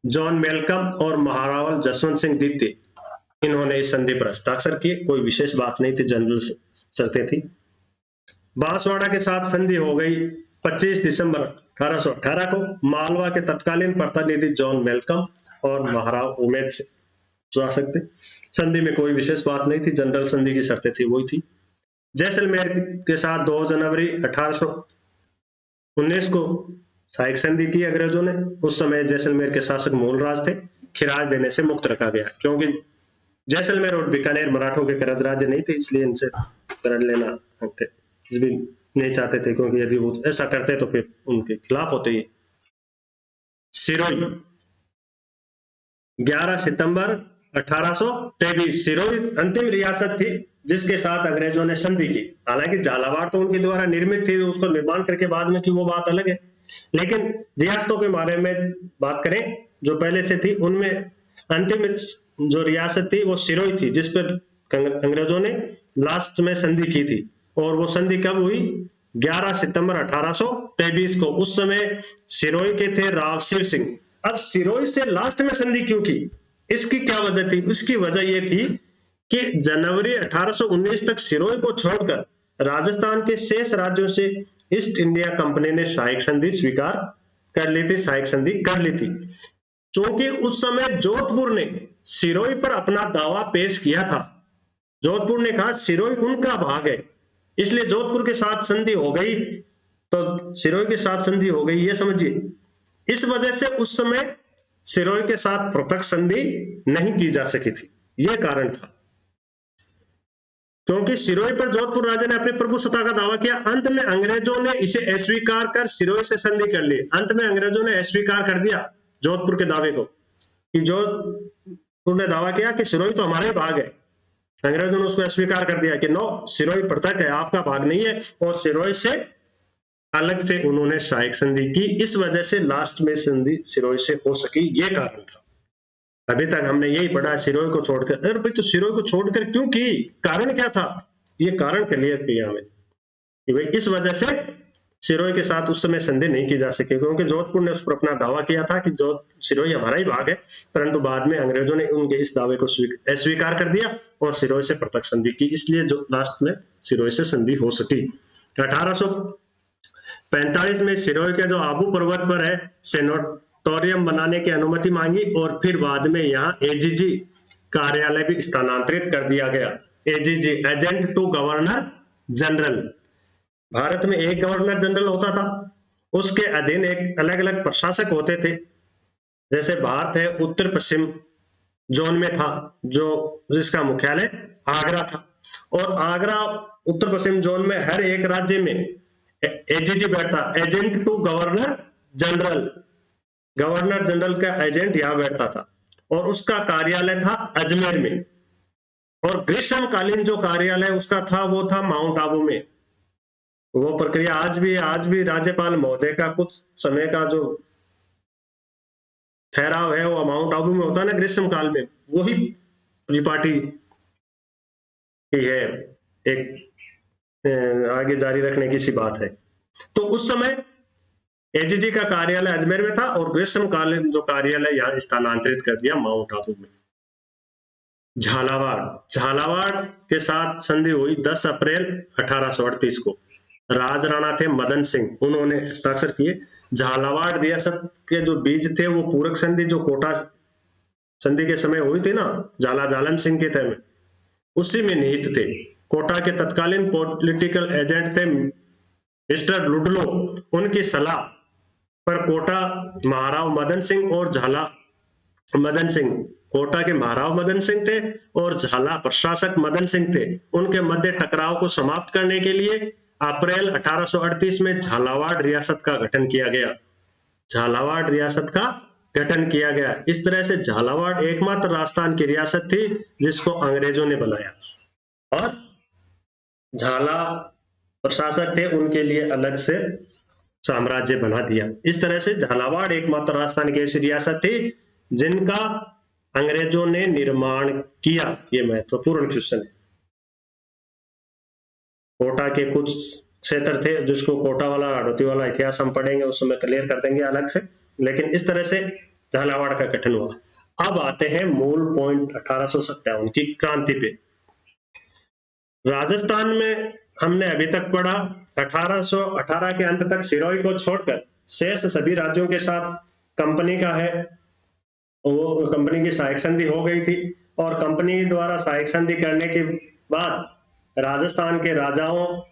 जॉन वेलकम और महारावल जसवंत सिंह द्वितीय, इन्होंने इस संधि पर हस्ताक्षर किए। कोई विशेष बात नहीं थी, जनरल शर्तें थी। बांसवाड़ा के साथ संधि हो गई 25 दिसंबर 1818 को। मालवा के तत्कालीन प्रतिनिधि जॉन वेलकम और महाराव उमेद से जा सकते। संधि में कोई विशेष बात नहीं थी, जनरल संधि की शर्तें थी वही थी। जैसलमेर के साथ 2 जनवरी 1819 को सहायक संधि की अंग्रेजों ने। उस समय जैसलमेर के शासक मूलराज थे, खिराज देने से मुक्त रखा गया क्योंकि जैसलमेर और बीकानेर मराठों के करद राज्य नहीं थे, इसलिए इनसे करद लेना भी नहीं चाहते थे, क्योंकि यदि वो ऐसा करते तो फिर उनके खिलाफ होते ही। सिरोही 11 सितंबर 1823 सिरोही अंतिम रियासत थी जिसके साथ अंग्रेजों ने संधि की। हालांकि झालावाड़ तो उनके द्वारा निर्मित थी, उसको निर्माण करके बाद में की वो बात अलग है, लेकिन रियासतों के बारे में बात करें जो पहले से थी, उनमें अंतिम जो रियासत थी वो सिरोही थी, जिस पर अंग्रेजों ने लास्ट में संधि की थी। और वो संधि कब हुई? 11 सितंबर 1823 को। उस समय सिरोही के थे राव शिव सिंह। अब सिरोही से लास्ट में संधि क्यों की, इसकी क्या वजह थी? उसकी वजह ये थी कि जनवरी 1819 तक सिरोही को छोड़कर राजस्थान के शेष राज्यों से ईस्ट इंडिया कंपनी ने सहायक संधि स्वीकार कर ली थी, सहायक संधि कर ली थी। क्योंकि उस समय जोधपुर ने सिरोही पर अपना दावा पेश किया था। जोधपुर ने कहा सिरोही उनका भाग है, इसलिए जोधपुर के साथ संधि हो गई, तो सिरोही के साथ संधि हो गई, ये समझिए। इस वजह से उस समय सिरोही के साथ पृथक संधि नहीं की जा सकी थी, यह कारण था। क्योंकि सिरोही पर जोधपुर राजा ने अपनी प्रभुसत्ता का दावा किया। अंत में अंग्रेजों ने इसे अस्वीकार कर सिरोही से संधि कर ली। अंत में अंग्रेजों ने अस्वीकार कर दिया जोधपुर के दावे को, कि जोधपुर ने दावा किया कि सिरोही तो हमारा ही भाग है। अंग्रेजों ने उसको अस्वीकार कर दिया कि नो, सिरोही पृथक है, आपका भाग नहीं है, और सिरोही से अलग से उन्होंने सहायक संधि की। इस वजह से लास्ट में संधि सिरोही से हो सकी, ये कारण था। अभी तक हमने यही पढ़ा सिरोही को छोड़कर। अरे भाई, तो सिरोही को छोड़कर क्यों की, कारण क्या था? ये कारण क्लियर किया हमें कि भाई इस वजह से सिरोही के साथ उस समय संधि नहीं की जा सकी, क्योंकि जोधपुर ने उस पर अपना दावा किया था कि सिरोही हमारा ही भाग है, परंतु बाद में अंग्रेजों ने उनके इस दावे को अस्वीकार कर दिया और सिरोही से प्रत्यक्ष संधि की, इसलिए जो लास्ट में सिरोही से संधि हो सकी। 1845 में सिरोही के जो आबू पर्वत पर है सेनेटोरियम बनाने की अनुमति मांगी और फिर बाद में यहाँ एजीजी कार्यालय भी स्थानांतरित कर दिया गया। AGG, agent to governor general. भारत में एक गवर्नर जनरल होता था, उसके अधीन एक अलग अलग प्रशासक होते थे। जैसे भारत है उत्तर पश्चिम जोन में था, जो जिसका मुख्यालय आगरा था, और आगरा उत्तर पश्चिम जोन में हर एक राज्य में एजीजी बैठता, agent to governor general. Governor general का एजेंट यहाँ बैठता था और उसका कार्यालय था अजमेर में, और ग्रीष्मकालीन जो कार्यालय उसका था वो था माउंट आबू में। वो प्रक्रिया आज भी राज्यपाल महोदय का कुछ समय का जो ठहराव है वो माउंट आबू में होता है ना ग्रीष्म काल में, वही परिपाटी की है, एक आगे जारी रखने की सी बात है। तो उस समय एजीजी का कार्यालय अजमेर में था और ग्रीष्मकालीन जो कार्यालय यहाँ स्थानांतरित कर दिया माउंट आबू में। झालावाड़ के साथ संधि हुई 10 अप्रैल 1838 को। राजराणा थे मदन सिंह, उन्होंने हस्ताक्षर किए। झालावाड़ रियासत के जो बीज थे वो पूरक संधि जो कोटा संधि के समय हुई थी ना, झाला जालम सिंह के थे, उसी में निहित थे। कोटा के तत्कालीन पॉलिटिकल एजेंट थे मिस्टर लुडलो, उनकी सलाह पर कोटा महाराव मदन सिंह और झाला मदन सिंह, कोटा के महाराव मदन सिंह थे और झाला प्रशासक मदन सिंह थे, उनके मध्य टकराव को समाप्त करने के लिए अप्रैल 1838 में झालावाड़ रियासत का गठन किया गया। झालावाड़ रियासत का गठन किया गया। इस तरह से झालावाड़ एकमात्र राजस्थान की रियासत थी जिसको अंग्रेजों ने बनाया, और झाला प्रशासक थे, उनके लिए अलग से साम्राज्य बना दिया। इस तरह से झालावाड़ एकमात्र राजस्थान की ऐसी रियासत थी जिनका अंग्रेजों ने निर्माण किया। ये महत्वपूर्ण क्वेश्चन है। कोटा के कुछ क्षेत्र थे जिसको कोटा वाला हड़ौती वाला इतिहास हम पढ़ेंगे, उस समय क्लियर कर देंगे अलग से, लेकिन इस तरह से झालावाड़ का गठन हुआ। अब आते हैं मूल पॉइंट 1857 की क्रांति पे। राजस्थान में हमने अभी तक पढ़ा 1818 के अंत तक सिरोही को छोड़कर शेष सभी राज्यों के साथ कंपनी का है, वो कंपनी की सहायक संधि हो गई थी, और कंपनी द्वारा सहायक संधि करने के बाद राजस्थान के राजाओं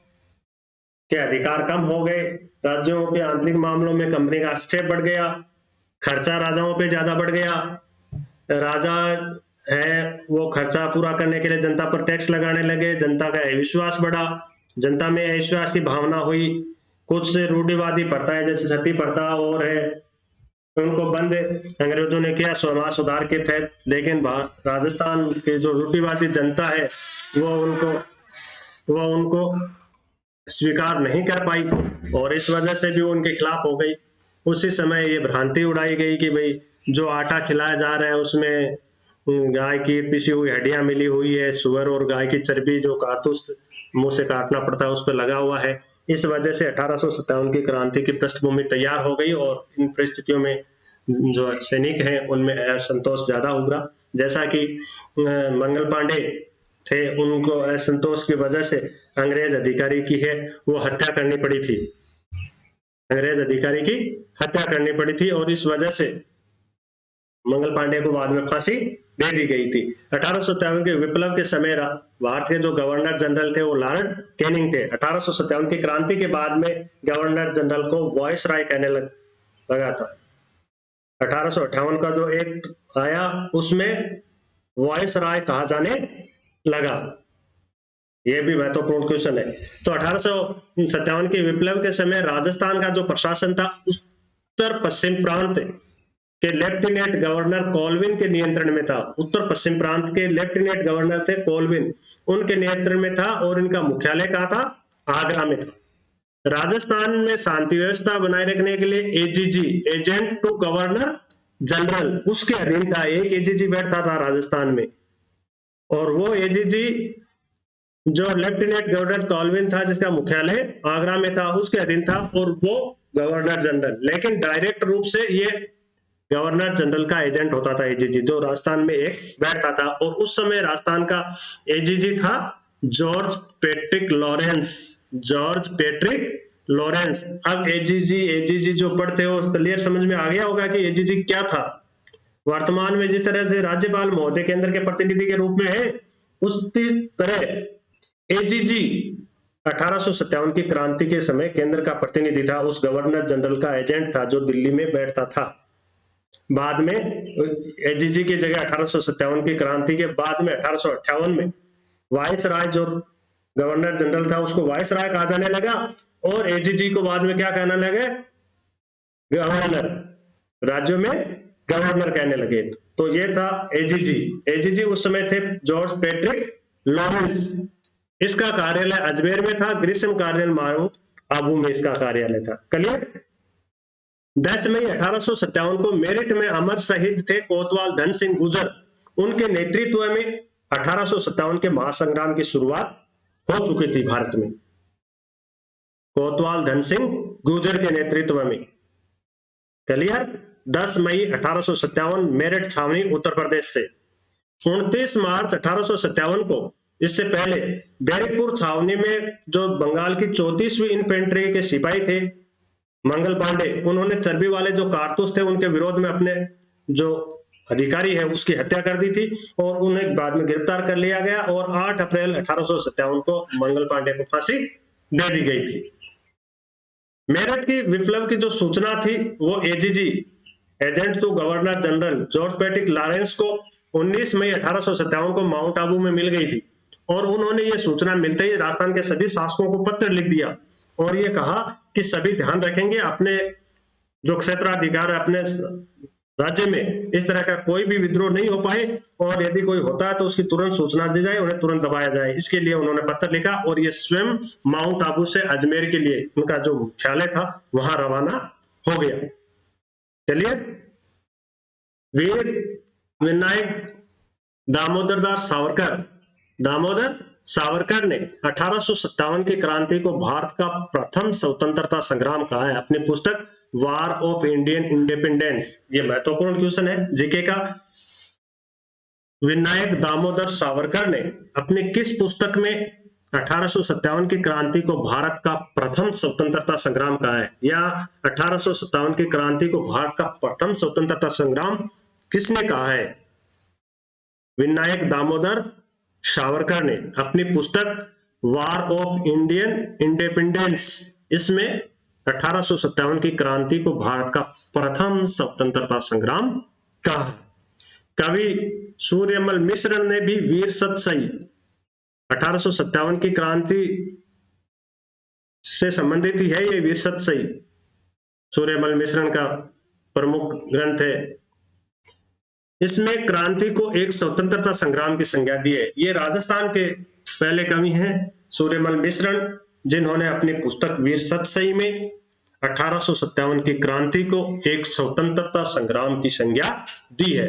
के अधिकार कम हो गए, राज्यों के आंतरिक मामलों में कंपनी का हस्तक्षेप बढ़ गया, खर्चा राजाओं पे ज्यादा बढ़ गया। राजा है वो खर्चा पूरा करने के लिए जनता पर टैक्स लगाने लगे, जनता का अविश्वास बढ़ा, जनता में अविश्वास की भावना हुई। कुछ रूढ़िवादी प्रथा है जैसे सती प्रथा और है, उनको बंद अंग्रेजों ने किया समाज सुधार के तहत, लेकिन राजस्थान के जो रूढ़िवादी जनता है वो उनको स्वीकार नहीं कर पाई और इस वजह से भी उनके खिलाफ हो गई। उसी समय ये भ्रांति उड़ाई गई कि भाई जो आटा खिलाया जा रहा है उसमें गाय की पिसी हुई हड्डियां मिली हुई है, सुअर और गाय की चर्बी जो कारतूस मुंह से काटना पड़ता है उस पर लगा हुआ है। इस वजह से 1857 की क्रांति की पृष्ठभूमि तैयार हो गई और इन परिस्थितियों में जो सैनिक हैं उनमें असंतोष ज्यादा उभरा। जैसा कि मंगल पांडे थे, उनको असंतोष की वजह से अंग्रेज अधिकारी की है वो हत्या करनी पड़ी थी, अंग्रेज अधिकारी की हत्या करनी पड़ी थी और इस वजह से मंगल पांडे को बाद में फांसी दे दी गई थी। 1857 के विप्लव के समय भारत के जो गवर्नर जनरल थे वो लॉर्ड कैनिंग थे। 1857 की क्रांति के बाद में गवर्नर जनरल को वॉइस राय कहने लगा था। 1858 का जो एक्ट आया उसमें वॉइस राय कहा जाने लगा। यह भी महत्वपूर्ण क्वेश्चन है। तो 1857 के विप्लव के समय राजस्थान का जो प्रशासन था उत्तर पश्चिम प्रांत के लेफ्टिनेंट गवर्नर कोलविन के नियंत्रण में था। उत्तर पश्चिम प्रांत के लेफ्टिनेंट गवर्नर थे कोलविन, उनके नियंत्रण में था और इनका मुख्यालय कहाँ था? आगरा में था। राजस्थान में शांति व्यवस्था बनाए रखने के लिए AGG, agent to governor general, उसके अधीन था। एक एजीजी बैठता था राजस्थान में और वो एजीजी जो लेफ्टिनेंट गवर्नर कॉल्विन था, जिसका मुख्यालय आगरा में था, उसके अधीन था, और वो गवर्नर जनरल, लेकिन डायरेक्ट रूप से ये गवर्नर जनरल का एजेंट होता था एजीजी, जो राजस्थान में एक बैठता था। और उस समय राजस्थान का एजीजी था George Patrick Lawrence. George Patrick Lawrence. अब एजीजी जो पढ़ते हो क्लियर समझ में आ गया होगा कि एजीजी क्या था। वर्तमान में जिस तरह से राज्यपाल महोदय केंद्र के प्रतिनिधि के रूप में है, उसी तरह एजीजी 1857 की क्रांति के समय केंद्र का प्रतिनिधि था, उस गवर्नर जनरल का एजेंट था जो दिल्ली में बैठता था। बाद में एजीजी की जगह 1857 की क्रांति के बाद में 1858 में वाइस राय, जो गवर्नर जनरल था, उसको वाइस राय कहा जाने लगा, और एजीजी को बाद में क्या कहने लगे, गवर्नर। राज्यों में गवर्नर कहने लगे। तो ये था एजीजी। एजीजी उस समय थे जॉर्ज पैट्रिक लॉरेंस। इसका कार्यालय अजमेर में था, ग्रीष्म कार्यालय माउंट आबू में इसका कार्यालय था। क्लियर। 10 मई 1857 को मेरठ में अमर शहीद थे कोतवाल धन सिंह गुर्जर। उनके नेतृत्व में 1857 के महासंग्राम की शुरुआत हो चुकी थी भारत में, कोतवाल धन सिंह गुर्जर के नेतृत्व में। क्लियर। 10 मई 1857 मेरठ छावनी उत्तर प्रदेश से। 29 मार्च 1857 को, इससे पहले बैरकपुर छावनी में जो बंगाल की 34वीं इन्फेंट्री के सिपाही थे मंगल पांडे, उन्होंने चर्बी वाले जो कारतूस थे उनके विरोध में अपने जो अधिकारी है उसकी हत्या कर दी थी, और उन्हें बाद में गिरफ्तार कर लिया गया, और 8 अप्रैल 1857 को मंगल पांडे को फांसी दे दी गई थी। मेरठ की विप्लव की जो सूचना थी वो AGG, agent to governor general George Patrick Lawrence को 19 मई 1857 को माउंट आबू में मिल गई थी, और उन्होंने ये सूचना मिलते ही राजस्थान के सभी शासकों को पत्र लिख दिया, और ये कहा कि सभी ध्यान रखेंगे अपने जो क्षेत्राधिकार है अपने राज्य में इस तरह का कोई भी विद्रोह नहीं हो पाए, और यदि कोई होता है तो उसकी तुरंत सूचना दी जाए, उन्हें तुरंत दबाया जाए। इसके लिए उन्होंने पत्र लिखा, और ये स्वयं माउंट आबू से अजमेर के लिए उनका जो मुख्यालय था वहां रवाना हो गया। चलिए। वीर विनायक दामोदर सावरकर ने 1857 की क्रांति को भारत का प्रथम स्वतंत्रता संग्राम कहा है अपनी पुस्तक वार ऑफ इंडियन इंडिपेंडेंस। ये महत्वपूर्ण क्वेश्चन है जीके का। विनायक दामोदर सावरकर ने अपनी किस पुस्तक में 1857 की क्रांति को भारत का प्रथम स्वतंत्रता संग्राम कहा है, या 1857 की क्रांति को भारत का प्रथम स्वतंत्रता संग्राम किसने कहा है? विनायक दामोदर सावरकर ने अपनी पुस्तक वार ऑफ इंडियन इंडिपेंडेंस, इसमें 1857 की क्रांति को भारत का प्रथम स्वतंत्रता संग्राम कहा। कवि सूर्यमल मिश्र ने भी वीर सतसई 1857 की क्रांति से संबंधित ही है, ये वीर सतसई सूर्यमल मिश्रण का प्रमुख ग्रंथ है। इसमें क्रांति को एक स्वतंत्रता संग्राम की संज्ञा दी है। ये राजस्थान के पहले कवि हैं सूर्यमल मिश्रण, जिन्होंने अपनी पुस्तक वीर सतसई में 1857 की क्रांति को एक स्वतंत्रता संग्राम की संज्ञा दी है।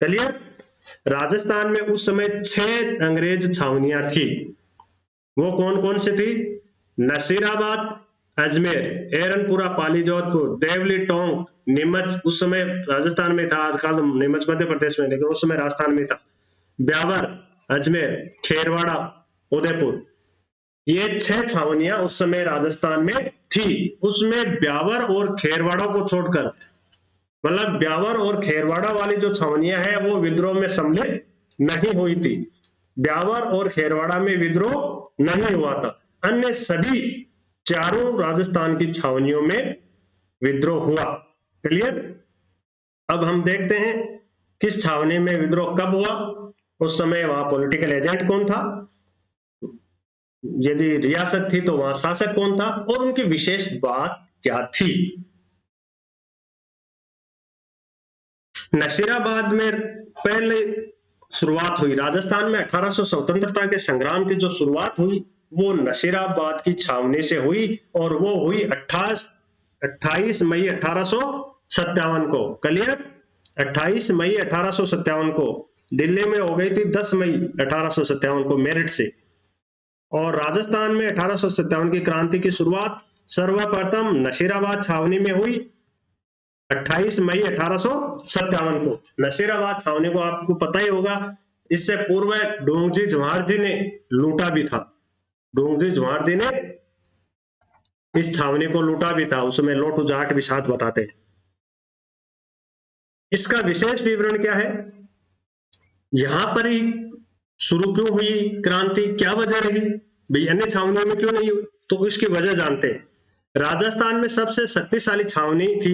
क्लियर। राजस्थान में उस समय 6 अंग्रेज छावनियां थी। वो कौन कौन सी थी? नसीराबाद, अजमेर, एरनपुरा, पाली, जोधपुर, देवली, टोंक, नीमच उस समय राजस्थान में था, आजकल नीमच मध्य प्रदेश में, लेकिन उस समय राजस्थान में था। ब्यावर, अजमेर, खेरवाड़ा, उदयपुर, ये 6 छावनियां उस समय राजस्थान में थी। उसमें ब्यावर और खेरवाड़ा को छोड़कर, मतलब ब्यावर और खेरवाड़ा वाली जो छावनियां हैं वो विद्रोह में सम्मिलित नहीं हुई थी। ब्यावर और खेरवाड़ा में विद्रोह नहीं हुआ था। अन्य सभी चारों राजस्थान की छावनियों में विद्रोह हुआ। क्लियर। अब हम देखते हैं किस छावनी में विद्रोह कब हुआ, उस समय वहां पॉलिटिकल एजेंट कौन था, यदि रियासत थी तो वहां शासक कौन था, और उनकी विशेष बात क्या थी। नसीराबाद में पहले शुरुआत हुई। राजस्थान में 1800 स्वतंत्रता के संग्राम की जो शुरुआत हुई वो नसीराबाद की छावनी से हुई, और वो हुई 28 मई 1857 को। क्लियर। 28 मई 1857 को। दिल्ली में हो गई थी 10 मई 1857 को मेरठ से। और राजस्थान में 1857 की क्रांति की शुरुआत सर्वप्रथम नशीराबाद छावनी में हुई 28 मई 1857 को। नशीराबाद छावनी को आपको पता ही होगा, इससे पूर्व डोंगजी जवाहर जी ने लूटा भी था। डोंगजी जवाहर जी ने इस छावनी को लूटा भी था, उसमें लोटू जाट भी साथ बताते हैं। इसका विशेष विवरण क्या है, यहां पर ही शुरू क्यों हुई क्रांति, क्या वजह रही भाई, अन्य छावनियों में क्यों नहीं हुई, तो इसकी वजह जानते हैं। राजस्थान में सबसे शक्तिशाली छावनी थी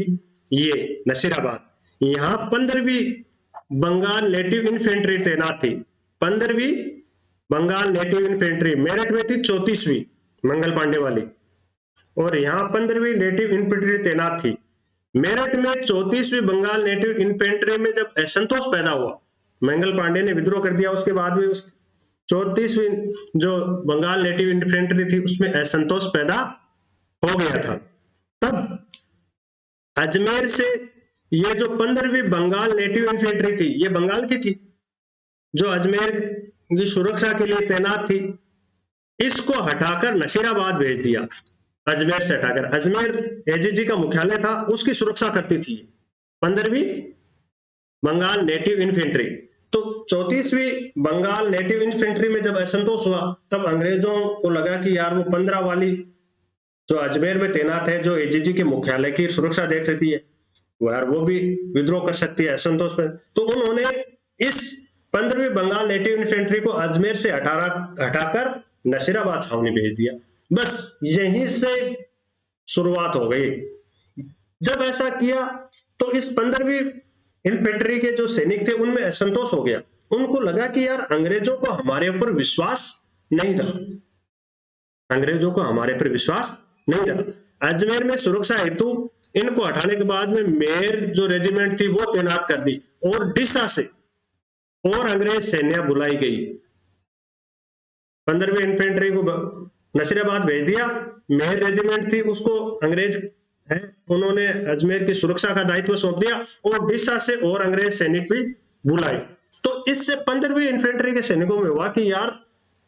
ये नशीराबाद। यहाँ 15वीं बंगाल नेटिव इन्फेंट्री तैनात थी। 15वीं बंगाल नेटिव इन्फेंट्री मेरठ में थी 34वीं मंगल पांडे वाली, और यहाँ 15वीं नेटिव इन्फेंट्री तैनात थी। मेरठ में 34वीं बंगाल नेटिव इन्फेंट्री में जब असंतोष पैदा हुआ, मंगल पांडे ने विद्रोह कर दिया, उसके बाद में उस 34वीं जो बंगाल नेटिव इन्फेंट्री थी उसमें असंतोष पैदा हो गया था। तब अजमेर से ये जो 15वीं बंगाल नेटिव इन्फेंट्री थी, ये बंगाल की थी, जो अजमेर की सुरक्षा के लिए तैनात थी, इसको हटाकर नशीराबाद भेज दिया। अजमेर से हटाकर, अजमेर एजीजी का मुख्यालय था, उसकी सुरक्षा करती थी 15वीं बंगाल नेटिव इन्फेंट्री। तो 34वीं बंगाल नेटिव इन्फेंट्री में जब असंतोष हुआ, तब अंग्रेजों को लगा कि यार वो 15 वाली जो अजमेर में तैनात है, जो एजीजी के मुख्यालय की सुरक्षा देख रही है, यार वो भी विद्रोह कर सकती है असंतोष पर। तो उन्होंने इस 15वीं बंगाल नेटिव इन्फेंट्री को अजमेर से हटाकर नशीराबाद छावनी भेज दिया। बस यहीं से शुरुआत हो गई। जब ऐसा किया तो इस 15वीं इन्फेंट्री के जो सैनिक थे उनमें असंतोष हो गया। उनको लगा कि यार अंग्रेजों को हमारे ऊपर विश्वास नहीं रहा, अंग्रेजों को हमारे पर विश्वास नहीं रहा। अजमेर में सुरक्षा हेतु इनको हटाने के बाद में मेयर जो रेजिमेंट थी वो तैनात कर दी, और डिसा से और अंग्रेज सैन्य बुलाई गई। 15वीं इन्फेंट्री को नसीराबाद भेज दिया, मेयर रेजिमेंट थी उसको अंग्रेज है उन्होंने अजमेर की सुरक्षा का दायित्व सौंप दिया, और डिसा से और अंग्रेज सैनिक भी बुलाए। तो इससे 15वीं इन्फेंट्री के सैनिकों में हुआ कि यार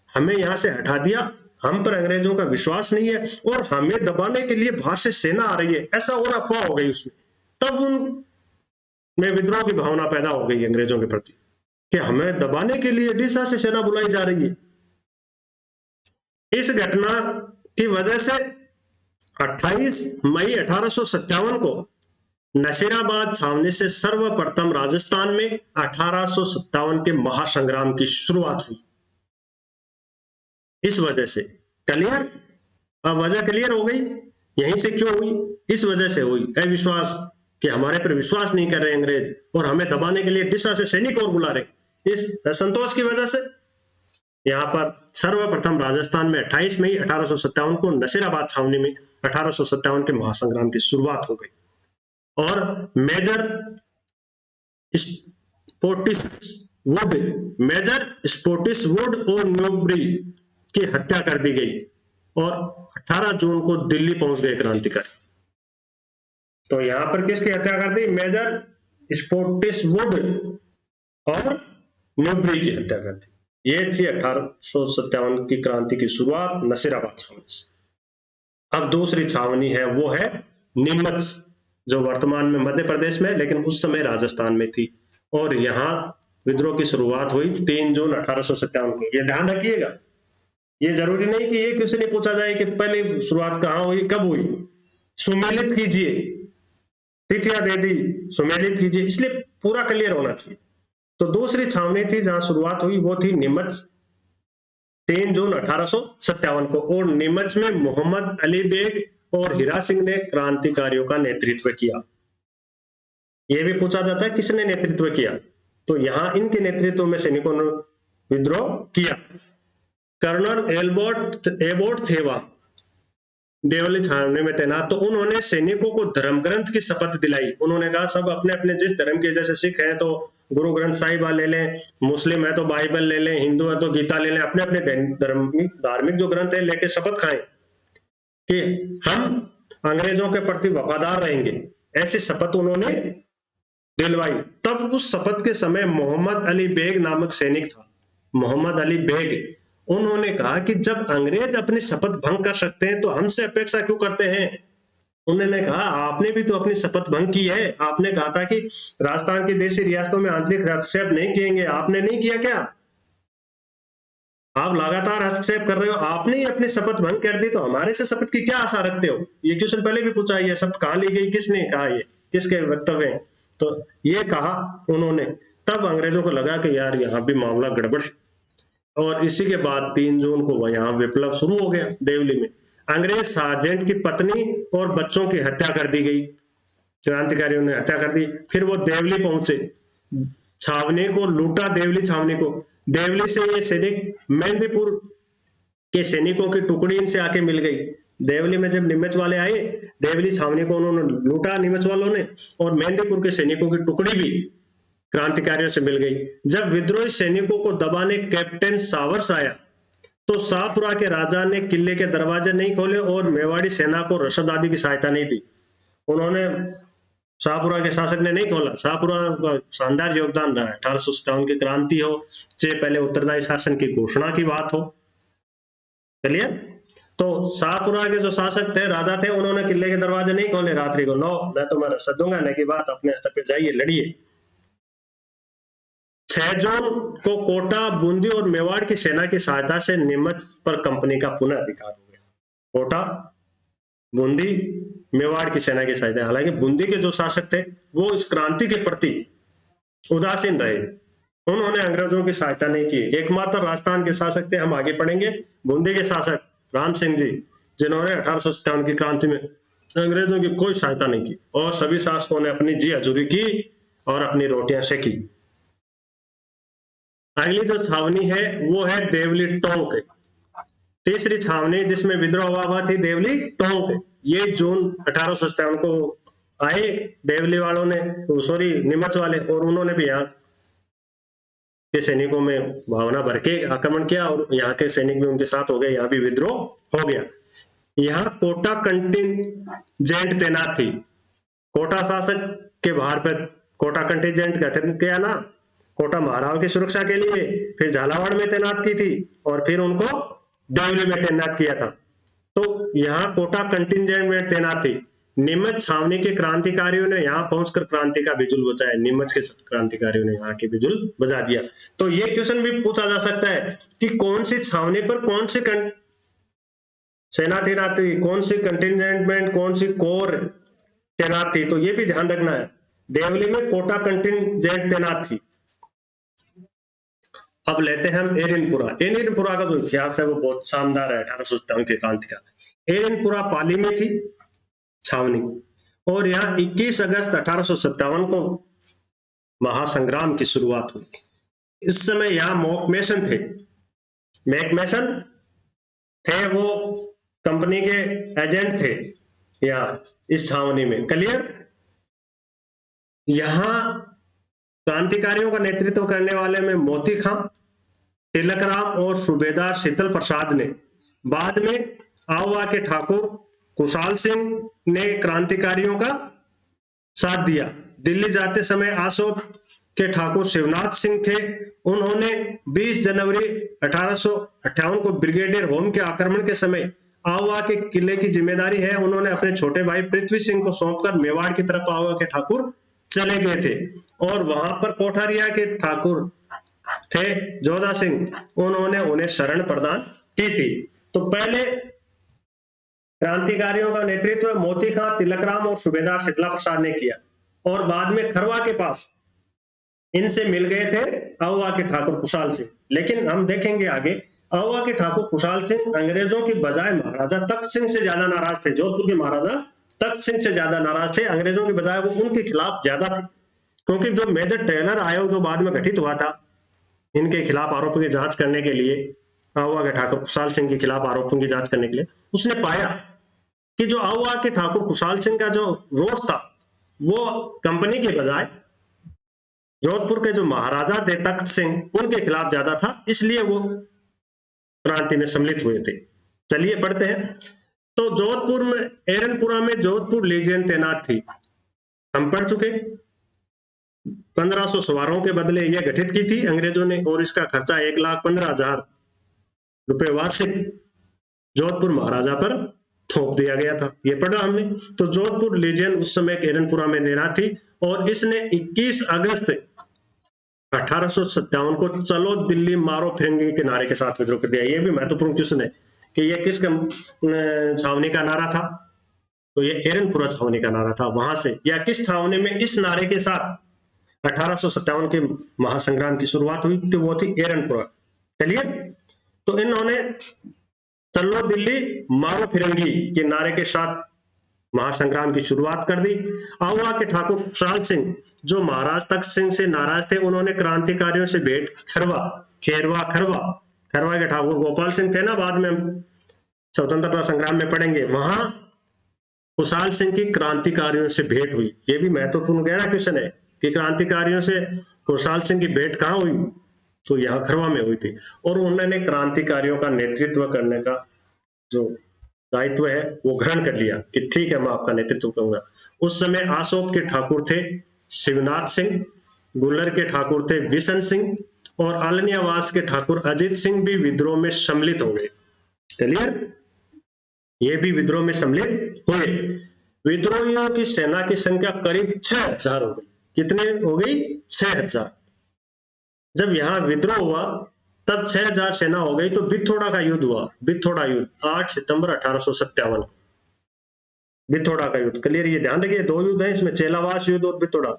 हमें यहां से हटा दिया, हम पर अंग्रेजों का विश्वास नहीं है, और हमें दबाने के लिए बाहर से सेना आ रही है, ऐसा और अफवाह हो गई उसमें। तब उनमें विद्रोह की भावना पैदा हो गई अंग्रेजों के प्रति कि हमें दबाने के लिए डिसा से सेना बुलाई जा रही है। इस घटना की वजह से 28 मई 1857 को नशीराबाद छावनी से सर्वप्रथम राजस्थान में 1857 के महासंग्राम की शुरुआत हुई। इस वजह से क्लियर, अब वजह क्लियर हो गई, यहीं से क्यों हुई, इस वजह से हुई, अविश्वास कि हमारे पर विश्वास नहीं कर रहे अंग्रेज और हमें दबाने के लिए डिसा से सैनिक और बुला रहे। इस असंतोष की वजह से यहाँ पर सर्वप्रथम राजस्थान में 28 मई 1857 को नशीराबाद छावनी में 1857 के महासंग्राम की शुरुआत हो गई, और मेजर स्पोर्टिस वुड और न्यूबरी की हत्या कर दी गई, और 18 जून को दिल्ली पहुंच गए क्रांतिकारी। तो यहां पर किसकी हत्या कर दी, मेजर स्पोर्टिस वुड और न्यूबरी की हत्या कर दी। ये थी 1857 की क्रांति की शुरुआत नशीराबाद छावनी से। अब दूसरी छावनी है वो है नीमच, जो वर्तमान में मध्य प्रदेश में, लेकिन उस समय राजस्थान में थी, और यहाँ विद्रोह की शुरुआत हुई 3 जून 1857 को। ये ध्यान रखिएगा, ये जरूरी नहीं कि ये किसी ने पूछा जाए कि पहले शुरुआत कहाँ हुई, कब हुई, सुमेलित कीजिए, तिथियां दे दी, सुमेलित कीजिए, इसलिए पूरा क्लियर होना चाहिए। तो दूसरी छावनी थी जहां शुरुआत हुई वो थी नीमच, 3 जून 1857 को, और नीमच में मोहम्मद अली बेग और हीरा सिंह ने क्रांतिकारियों का नेतृत्व किया। यह भी पूछा जाता है किसने नेतृत्व किया, तो यहां इनके नेतृत्व में सैनिकों ने विद्रोह किया। कर्नल एबोट थे वहां देवली छावनी में तैनात, तो उन्होंने सैनिकों को धर्म ग्रंथ की शपथ दिलाई। उन्होंने कहा सब अपने अपने जिस धर्म के, जैसे सिख है तो गुरु ग्रंथ साहिब ले लें, मुस्लिम है तो बाइबल ले लें, हिंदू है तो गीता ले लें, अपने अपने धार्मिक जो ग्रंथ है लेके शपथ खाएं कि हम अंग्रेजों के प्रति वफादार रहेंगे, ऐसी शपथ उन्होंने दिलवाई। तब उस शपथ के समय मोहम्मद अली बेग नामक सैनिक था, मोहम्मद अली बेग, उन्होंने कहा कि जब अंग्रेज अपनी शपथ भंग कर सकते हैं तो हमसे अपेक्षा क्यों करते हैं। उन्होंने कहा आपने भी तो अपनी शपथ भंग की है, आपने कहा था कि राजस्थान की देशी रियासतों में आंतरिक हस्तक्षेप नहीं किएंगे, आपने नहीं किया क्या? आप लगातार हस्तक्षेप कर रहे हो, आपने ही अपनी शपथ भंग कर दी तो हमारे से शपथ की क्या आशा रखते हो। ये क्वेश्चन पहले भी पूछा, ये शपथ कहाँ ली गई, किसने कहा, ये किसके वक्तव्य हैं। तो ये कहा उन्होंने, तब अंग्रेजों को लगा कि यार यहाँ भी मामला गड़बड़ है। और इसी के बाद 3 जून को यहाँ विप्लव शुरू हो गया देवली में। अंग्रेज सार्जेंट की पत्नी और बच्चों की हत्या कर दी गई, क्रांतिकारियों ने हत्या कर दी। फिर वो देवली पहुंचे, छावनी को लूटा, देवली छावनी को। देवली से ये सैनिक मेहंदीपुर के सैनिकों की टुकड़ी इनसे आके मिल गई। देवली में जब निमच वाले आए, देवली छावनी को उन्होंने लूटा निमच वालों ने, और मेहंदीपुर के सैनिकों की टुकड़ी भी क्रांतिकारियों से मिल गई। जब विद्रोही सैनिकों को दबाने कैप्टन सावर्स आया तो शाहपुरा के राजा ने किले के दरवाजे नहीं खोले और मेवाड़ी सेना को रसद आदि की सहायता नहीं दी। उन्होंने, शाहपुरा के शासक ने नहीं खोला। शाहपुरा का शानदार योगदान रहा है। 1857 की क्रांति हो चाहे पहले उत्तरदायी शासन की घोषणा की बात हो, चलिए, तो शाहपुरा के जो शासक थे, राजा थे, उन्होंने किले के दरवाजे नहीं खोले रात्रि को। नो, मैं तुम्हें रसद दूंगा, न की बात, अपने स्तर पे जाइए, लड़िए। 6 जून को कोटा, बूंदी और मेवाड़ की सेना की सहायता से नीमच पर कंपनी का पुनः अधिकार हो गया। कोटा, बूंदी, मेवाड़ की सेना की सहायता। हालांकि बूंदी के जो शासक थे वो इस क्रांति के प्रति उदासीन रहे, उन्होंने अंग्रेजों की सहायता नहीं की। एकमात्र राजस्थान के शासक थे, हम आगे पढ़ेंगे, बूंदी के शासक राम सिंह जी, जिन्होंने 1857 की क्रांति में अंग्रेजों की कोई सहायता नहीं की, और सभी शासकों ने अपनी जी हजूरी की और अपनी रोटियां सेकी। अगली जो छावनी है वो है देवली टोंक। तीसरी छावनी जिसमें विद्रोह हुआ थी देवली टोंक। ये जून 1857 को आए देवली वालों ने, सॉरी नीमच वाले, और उन्होंने भी यहाँ के सैनिकों में भावना भर के आक्रमण किया और यहाँ के सैनिक भी उनके साथ हो गए, यहाँ भी विद्रोह हो गया। यहाँ कोटा कंटिजेंट तैनात थी। कोटा शासक के भार पर कोटा कंटिजेंट गठन किया ना, कोटा महाराव की सुरक्षा के लिए, फिर झालावाड़ में तैनात की थी और फिर उनको देवली में तैनात किया था। तो यहाँ कोटा कंटिजेंट में तैनात थी। नीमच छावनी के क्रांतिकारियों ने यहाँ पहुंचकर क्रांति का बिजुल बजाया। नीमच के क्रांतिकारियों ने यहाँ के बिजुल बजा दिया। तो ये क्वेश्चन भी पूछा जा सकता है कि कौन सी छावनी पर कौन सी सेना तैनात थी, कौन सी कंटिजेंट, कौन सी कोर तैनात थी। तो ये भी ध्यान रखना है। देवली में कोटा कंटिजेंट तैनात थी। अब लेते हैं हम एरिनपुरा। एरिनपुरा का जो इतिहास है वो बहुत शानदार है 1857 की क्रांति का। एरिनपुरा पाली में थी छावनी, और यहाँ 21 अगस्त 1857 को महासंग्राम की शुरुआत हुई। इस समय यहाँ मैकमेसन थे, मैकमेसन थे, वो कंपनी के एजेंट थे यहाँ इस छावनी में। क्लियर? यहाँ क्रांतिकारियों का नेतृत्व करने वाले में मोती खां, तिलक राम और सूबेदार शीतल प्रसाद ने। बाद में आउवा के ठाकुर कुशाल सिंह ने क्रांतिकारियों का साथ दिया। दिल्ली जाते समय आसोप के ठाकुर शिवनाथ सिंह थे। उन्होंने 20 जनवरी 1858 को ब्रिगेडियर होम के आक्रमण के समय आउवा के किले की जिम्मेदारी है उन्होंने अपने छोटे भाई पृथ्वी सिंह को सौंपकर मेवाड़ की तरफ आउवा के ठाकुर चले गए थे, और वहां पर कोठारिया के ठाकुर थे जोधा सिंह, उन्होंने उन्हें शरण प्रदान की थी। तो पहले क्रांतिकारियों का नेतृत्व मोती खां, तिलक राम और सूबेदार शीतला प्रसाद ने किया, और बाद में खरवा के पास इनसे मिल गए थे आउवा के ठाकुर कुशाल सिंह। लेकिन हम देखेंगे आगे, आउवा के ठाकुर कुशाल सिंह अंग्रेजों की बजाय महाराजा तख्त सिंह से ज्यादा नाराज थे। जोधपुर के महाराजा तख्त सिंह से ज्यादा नाराज थे, अंग्रेजों की बजाय वो उनके खिलाफ ज्यादा थे। क्योंकि जो मेजर टेलर आयोग जो बाद में गठित हुआ था इनके खिलाफ आरोपों की जांच करने के लिए, आउवा के ठाकुर कुशाल सिंह के खिलाफ आरोपों की जांच करने के लिए, उसने पाया कि जो आउवा के ठाकुर कुशाल सिंह का जो रोष था वो कंपनी के बजाय जोधपुर के जो महाराजा थे तख्त सिंह उनके खिलाफ ज्यादा था, इसलिए वो क्रांति में सम्मिलित हुए थे। चलिए पढ़ते हैं। तो जोधपुर में, एरनपुरा में जोधपुर लीजियन तैनात थी। हम पढ़ चुके। 1500 सवारों के बदले यह गठित की थी अंग्रेजों ने, और इसका खर्चा 1,15,000 रुपए वार्षिक जोधपुर महाराजा पर थोप दिया गया था। ये पढ़ा हमने। तो जोधपुर लीजियन उस समय एरनपुरा में तैनात थी और इसने 21 अगस्त 1857 को चलो दिल्ली मारो फिरंगी के नारे के साथ विद्रोह कर दिया। ये भी महत्वपूर्ण क्वेश्चन है कि ये किस छावनी का नारा था? तो ये एरनपुरा छावनी का नारा था। वहां से या किस छावनी में इस नारे के साथ 1857 के महासंग्राम की शुरुआत हुई? तो वो थी एरनपुरा। चलिए, तो इन्होंने चलो दिल्ली मारो फिरंगी के नारे के साथ महासंग्राम की शुरुआत कर दी। आहुआ के ठाकुर खुशहाल सिंह जो महाराज तख्त सिंह से नाराज थे, उन्होंने क्रांतिकारियों से भेंट खरवा के ठाकुर गोपाल सिंह थे ना, बाद में स्वतंत्रता संग्राम में पढ़ेंगे, वहां खुशहाल सिंह की क्रांतिकारियों से भेंट हुई। ये भी महत्वपूर्ण गहरा क्वेश्चन है कि क्रांतिकारियों से खुशहाल सिंह की भेंट कहाँ हुई? तो यहाँ खरवा में हुई थी। और उन्होंने क्रांतिकारियों का नेतृत्व करने का जो दायित्व है वो ग्रहण कर लिया कि ठीक है, मैं आपका नेतृत्व करूंगा। उस समय आसोप के ठाकुर थे शिवनाथ सिंह, गुल्लर के ठाकुर थे विशन सिंह और आलनियावास के ठाकुर अजीत सिंह भी विद्रोह में सम्मिलित हो गए। क्लियर? ये भी विद्रोह में सम्मिलित हुए। विद्रोहियों की सेना की संख्या करीब 6000 हो गई। कितने हो गई? 6000। जब यहाँ विद्रोह हुआ तब 6000 सेना हो गई। तो बिथोड़ा का युद्ध हुआ। बिथोड़ा युद्ध 8 सितंबर 1857 को, बिथोड़ा का युद्ध। क्लियर? ये ध्यान रखिए, दो युद्ध है इसमें, चेलावास युद्ध और बिथोड़ा।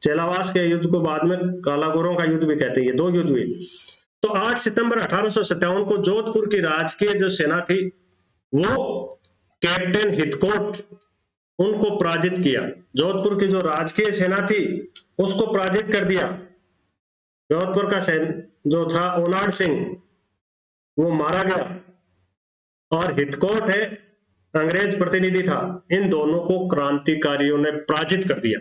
चेलावास के युद्ध को बाद में कालागोरों का युद्ध भी कहते हैं। ये दो युद्ध हुए। तो 8 सितंबर 1857 को जोधपुर की राजकीय जो सेना थी वो कैप्टन हिथकोट उनको पराजित किया। जोधपुर की जो राजकीय सेना थी उसको पराजित कर दिया। जोधपुर का जो था ओनाड सिंह वो मारा गया और हिथकोट है अंग्रेज प्रतिनिधि था। इन दोनों को क्रांतिकारियों ने पराजित कर दिया।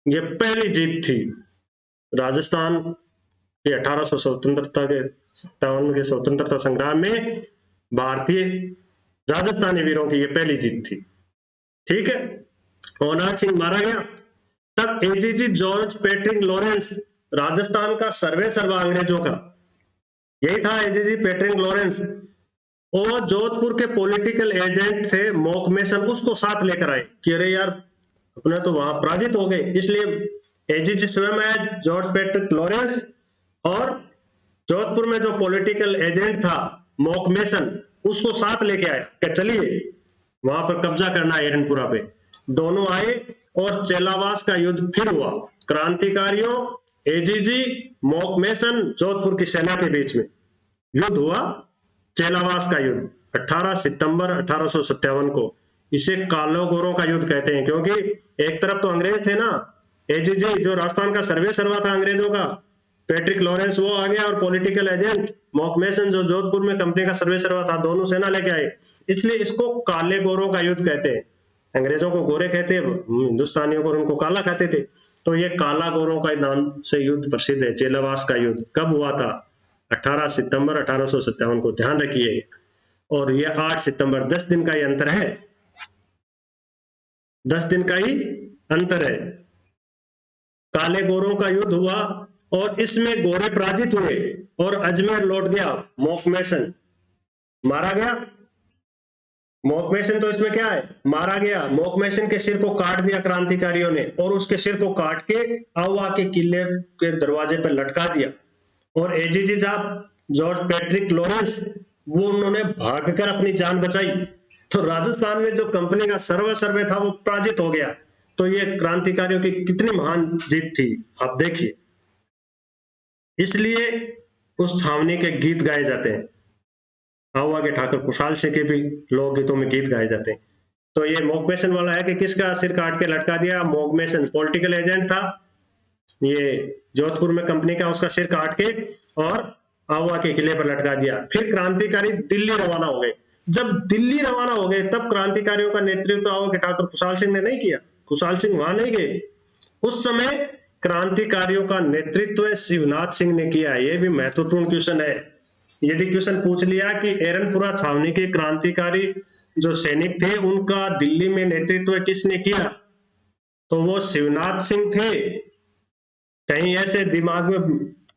ये पहली जीत थी राजस्थान के 1800 स्वतंत्रता के 57 के स्वतंत्रता संग्राम में भारतीय राजस्थानी वीरों की ये पहली जीत थी। ठीक है, ओनाड सिंह मारा गया। तब AGG George Patrick Lawrence, Rajasthan का सर्वे सर्वा अंग्रेजों का यही था, एजीजी पैट्रिक लॉरेंस, और जोधपुर के पॉलिटिकल एजेंट थे मॉकमेसन, उसको साथ लेकर आए कि अरे यार अपने तो वहां पराजित हो गए। इसलिए एजीजी स्वयं आए, जॉर्ज पैट्रिक लॉरेंस, और जोधपुर में जो पॉलिटिकल एजेंट था मॉकमेसन उसको साथ लेके आया कि चलिए वहां पर कब्जा करना है एरनपुरा पे। दोनों आए और चेलावास का युद्ध फिर हुआ। क्रांतिकारियों, एजीजी, मॉकमेसन, जोधपुर की सेना के बीच में युद्ध हुआ, चेलावास का युद्ध 18 सितंबर 1857 को। इसे कालो गोरों का युद्ध कहते हैं क्योंकि एक तरफ तो अंग्रेज थे ना, एजीजी जो राजस्थान का सर्वे सर्वा था अंग्रेजों का, पैट्रिक लॉरेंस वो आ गया, और पॉलिटिकल एजेंट मॉकमेसन जो जोधपुर में कंपनी का सर्वे सर्वा था, दोनों सेना लेके आए। इसलिए इसको काले गोरों का युद्ध कहते हैं। अंग्रेजों को गोरे कहते हैं, हिंदुस्तानियों को उनको काला कहते थे। तो ये काला गोरों का नाम से युद्ध प्रसिद्ध है। चेलावास का युद्ध कब हुआ था? 18 सितंबर 1857 को, ध्यान रखिए। और ये 8 सितंबर, 10 दिन का ही अंतर है, 10 दिन का ही अंतर है। काले गोरों का युद्ध हुआ और इसमें गोरे पराजित हुए और अजमेर लौट गया। मॉकमेसन मारा गया। मॉकमेसन तो इसमें क्या है? मारा गया। मॉकमेसन के सिर को काट दिया क्रांतिकारियों ने और उसके सिर को काट के आहुआ के किले के दरवाजे पर लटका दिया। और एजीजी जॉर्ज पैट्रिक लॉरेंस वो उन्होंने भागकर अपनी जान बचाई। तो राजस्थान में जो कंपनी का सर्वे था वो पराजित हो गया। तो ये क्रांतिकारियों की कितनी महान जीत थी आप देखिए। इसलिए उस छावनी के गीत गाए जाते हैं। आहुआ के ठाकुर खुशहाल सिंह के भी लोकगीतों में गीत गाए जाते हैं। तो ये मॉकमेसन वाला है कि किसका सिर काट के लटका दिया? मॉकमेसन पॉलिटिकल एजेंट था, ये जोधपुर में कंपनी का, उसका सिर काट के और आहुआ के किले पर लटका दिया। फिर क्रांतिकारी दिल्ली रवाना हो गए। जब दिल्ली रवाना हो गए तब क्रांतिकारियों का नेतृत्व आहुआ के ठाकुर खुशहाल सिंह ने नहीं किया। खुशहाल सिंह वहां नहीं गए। उस समय क्रांतिकारियों का नेतृत्व शिवनाथ सिंह ने किया। ये भी महत्वपूर्ण क्वेश्चन है। यदि क्वेश्चन पूछ लिया कि एरनपुरा छावनी के क्रांतिकारी जो सैनिक थे उनका दिल्ली में नेतृत्व किसने किया, तो वो शिवनाथ सिंह थे। कहीं ऐसे दिमाग में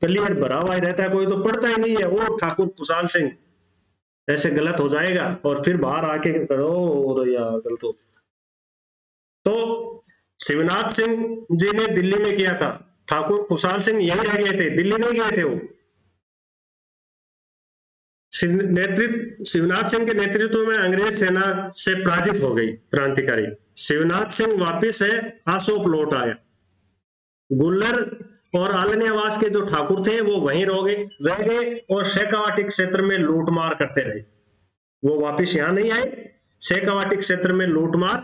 क्लियर, भरा हुआ ही रहता है, कोई तो पढ़ता ही नहीं है। वो ठाकुर कुशाल सिंह, ऐसे गलत हो जाएगा और फिर बाहर आके करो और या गलत हो। तो शिवनाथ सिंह जी ने दिल्ली में किया था, ठाकुर कुशाल सिंह यहीं रह गए थे, दिल्ली नहीं गए थे वो। शिवनाथ सिंह के नेतृत्व में अंग्रेज सेना से पराजित हो गई क्रांतिकारी। शिवनाथ सिंह वापिस है, आसोप लौट आया। गुल्लर और आलनियावास के जो ठाकुर थे वो वहीं रह गए और शेखावाटी क्षेत्र में लूटमार करते रहे। वो वापिस यहाँ नहीं आए, शेखावाटी क्षेत्र में लूटमार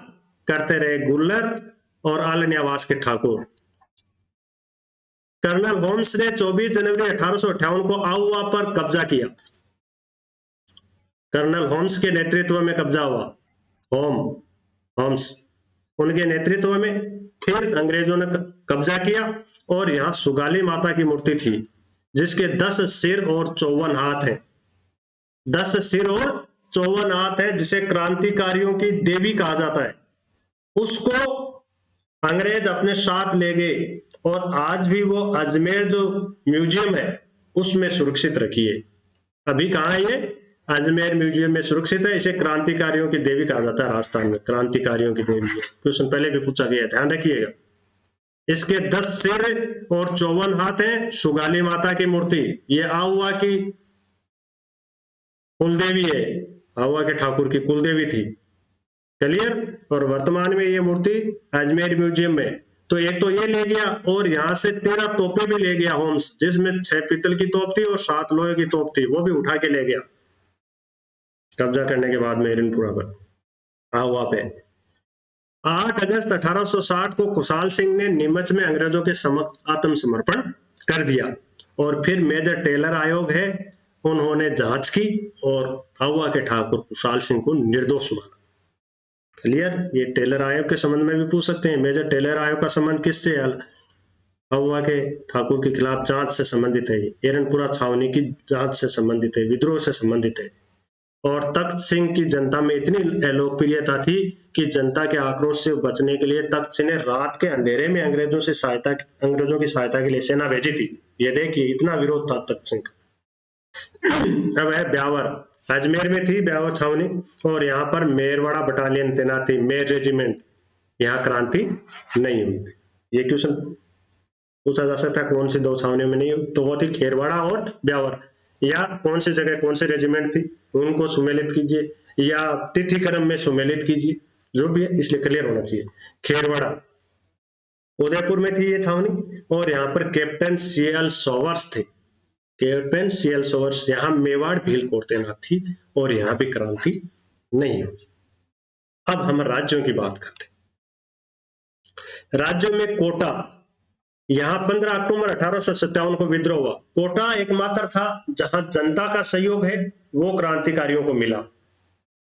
करते रहे गुल्लर और आलनियावास के ठाकुर। कर्नल होम्स ने 24 जनवरी 1858 को आउवा पर कब्जा किया। कर्नल होम्स के नेतृत्व में कब्जा हुआ, होम्स उनके नेतृत्व में। फिर अंग्रेजों ने कब्जा किया और यहाँ सुगाली माता की मूर्ति थी जिसके 10 सिर और 54 हाथ है। 10 सिर और 54 हाथ है, जिसे क्रांतिकारियों की देवी कहा जाता है। उसको अंग्रेज अपने साथ ले गए और आज भी वो अजमेर जो म्यूजियम है उसमें सुरक्षित रखी है। अभी कहाँ है ये? अजमेर म्यूजियम में सुरक्षित है। इसे क्रांतिकारियों की देवी कहा जाता है। राजस्थान में क्रांतिकारियों की देवी है, क्वेश्चन पहले भी पूछा गया, ध्यान रखिएगा। इसके 10 सिर और 54 हाथ हैं। सुगाली माता की मूर्ति, ये आहुआ की कुलदेवी है, आहुआ के ठाकुर की कुलदेवी थी। क्लियर? और वर्तमान में ये मूर्ति अजमेर म्यूजियम में। तो एक तो ये ले गया और यहाँ से 13 तोपें भी ले गया होम्स, जिसमें 6 पीतल की तोप थी और 7 लोहे की तोप थी, वो भी उठा के ले गया कब्जा करने के बाद मेहरनपुरा पर आहुआ पे। 8 अगस्त 1860 को कुशाल सिंह ने नीमच में अंग्रेजों के समक्ष आत्मसमर्पण कर दिया और फिर मेजर टेलर आयोग है, उन्होंने जांच की और आहुआ के ठाकुर कुशाल सिंह को निर्दोष माना। क्लियर? ये टेलर आयोग के संबंध में भी पूछ सकते हैं। मेजर टेलर आयोग का संबंध किससे है? आहुआ के ठाकुर के खिलाफ जांच से संबंधित है, एरनपुरा छावनी की जांच से संबंधित है, विद्रोह से संबंधित है। और तख्त सिंह की जनता में इतनी लोकप्रियता थी कि जनता के आक्रोश से बचने के लिए तख्त सिंह ने रात के अंधेरे में अंग्रेजों की सहायता के लिए सेना भेजी थी। ये देखिए, इतना विरोध था तख्त सिंह का। अब है ब्यावर, अजमेर में थी ब्यावर छावनी और यहाँ पर मेरवाड़ा बटालियन तैनात थी, मेर रेजिमेंट। यहाँ क्रांति नहीं हुई थी। ये क्वेश्चन पूछा जा सकता है, कौन सी 2 छावनियों में नहीं हुई? तो वो थी खेरवाड़ा और ब्यावर। या कौन सी जगह कौन सी रेजिमेंट थी उनको सुमेलित कीजिए या तिथि क्रम में सुमेलित कीजिए, जो भी है, इसलिए क्लियर होना चाहिए। खेरवाड़ा उदयपुर में थी ये छावनी और यहाँ पर कैप्टन सीएल सोवर्स थे। कैप्टन सीएल सोवर्स, यहाँ मेवाड़ भील कोर तैनात थी और यहाँ भी क्रांति नहीं हुई। अब हम राज्यों की बात करते हैं। राज्यों में कोटा, यहाँ 15 अक्टूबर 1857 को विद्रोह हुआ। कोटा एकमात्र था जहां जनता का सहयोग है, वो क्रांतिकारियों को मिला,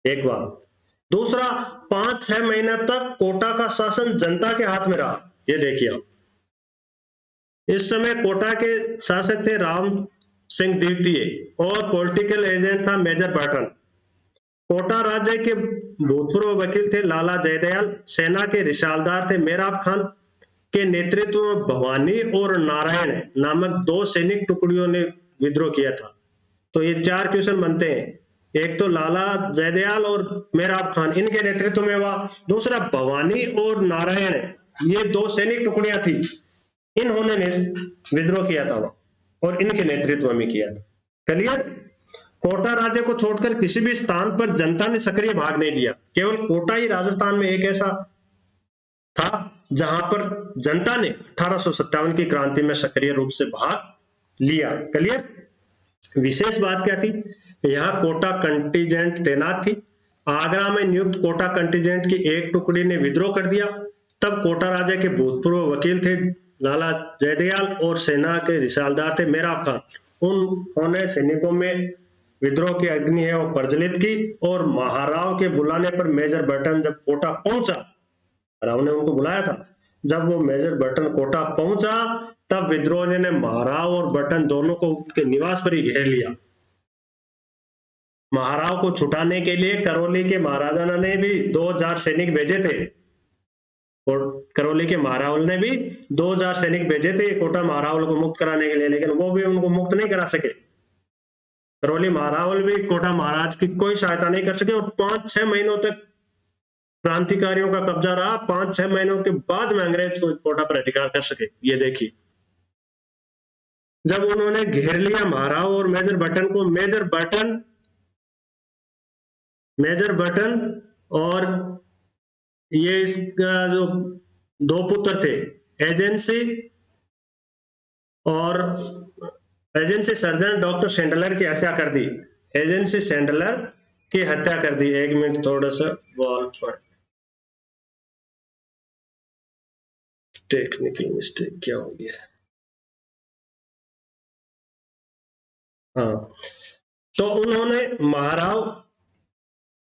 एक बात। दूसरा, 5-6 महीने तक कोटा का शासन जनता के हाथ में रहा। ये देखिए आप, इस समय कोटा के शासक थे राम सिंह द्वितीय और पॉलिटिकल एजेंट था मेजर बर्टन। कोटा राज्य के भूतपूर्व वकील थे लाला जयदयाल, सेना के रिसालदार थे मेराब खान के नेतृत्व में भवानी और नारायण नामक 2 सैनिक टुकड़ियों ने विद्रोह किया था। तो ये 4 क्वेश्चन बनते हैं, एक तो लाला जयदयाल और मेराब खान, इनके नेतृत्व में हुआ। दूसरा, भवानी और नारायण, ये 2 सैनिक टुकड़ियां थी, इन्होंने विद्रोह किया था और इनके नेतृत्व में किया था। क्लियर? कोटा राज्य को छोड़कर किसी भी स्थान पर जनता ने सक्रिय भाग नहीं लिया। केवल कोटा ही राजस्थान में एक ऐसा था जहां पर जनता ने 1857 की क्रांति में सक्रिय रूप से भाग लिया। क्लियर? विशेष बात क्या थी? यहाँ कोटा कंटीजेंट तैनात थी। आगरा में नियुक्त कोटा कंटीजेंट की एक टुकड़ी ने विद्रोह कर दिया। तब कोटा राजा के भूतपूर्व वकील थे लाला जयदयाल और सेना के रिसालदार थे मेराब खान। उन्होंने सैनिकों में विद्रोह की अग्नि है वो प्रज्वलित की और महाराव के बुलाने पर मेजर बर्टन जब कोटा पहुंचा, राव ने उनको बुलाया था, जब वो मेजर बर्टन कोटा पहुंचा तब विद्रोहियों ने महाराव और बर्टन दोनों को उनके निवास पर ही घेर लिया। महाराव को छुटाने के लिए करौली के महाराजा ने भी 2000 सैनिक भेजे थे। और करौली के महारावल ने भी 2000 सैनिक भेजे थे कोटा महारावल को मुक्त कराने के लिए, लेकिन वो भी उनको मुक्त नहीं करा सके। करौली महारावल भी कोटा महाराज की कोई सहायता नहीं कर सके और 5-6 महीनों तक क्रांतिकारियों का कब्जा रहा। 5-6 महीनों के बाद में अंग्रेज को कोटा पर अधिकार कर सके। ये देखिए, जब उन्होंने घेर लिया महाराव और मेजर बटन को, मेजर बटन और ये इसका जो दो पुत्र थे, एजेंसी सर्जन डॉक्टर सेंडलर की हत्या कर दी। एजेंसी सेंडलर की हत्या कर दी। एक मिनट, थोड़ा सा वॉल पर टेक्निकल मिस्टेक क्या हो गया। हाँ, तो उन्होंने महाराव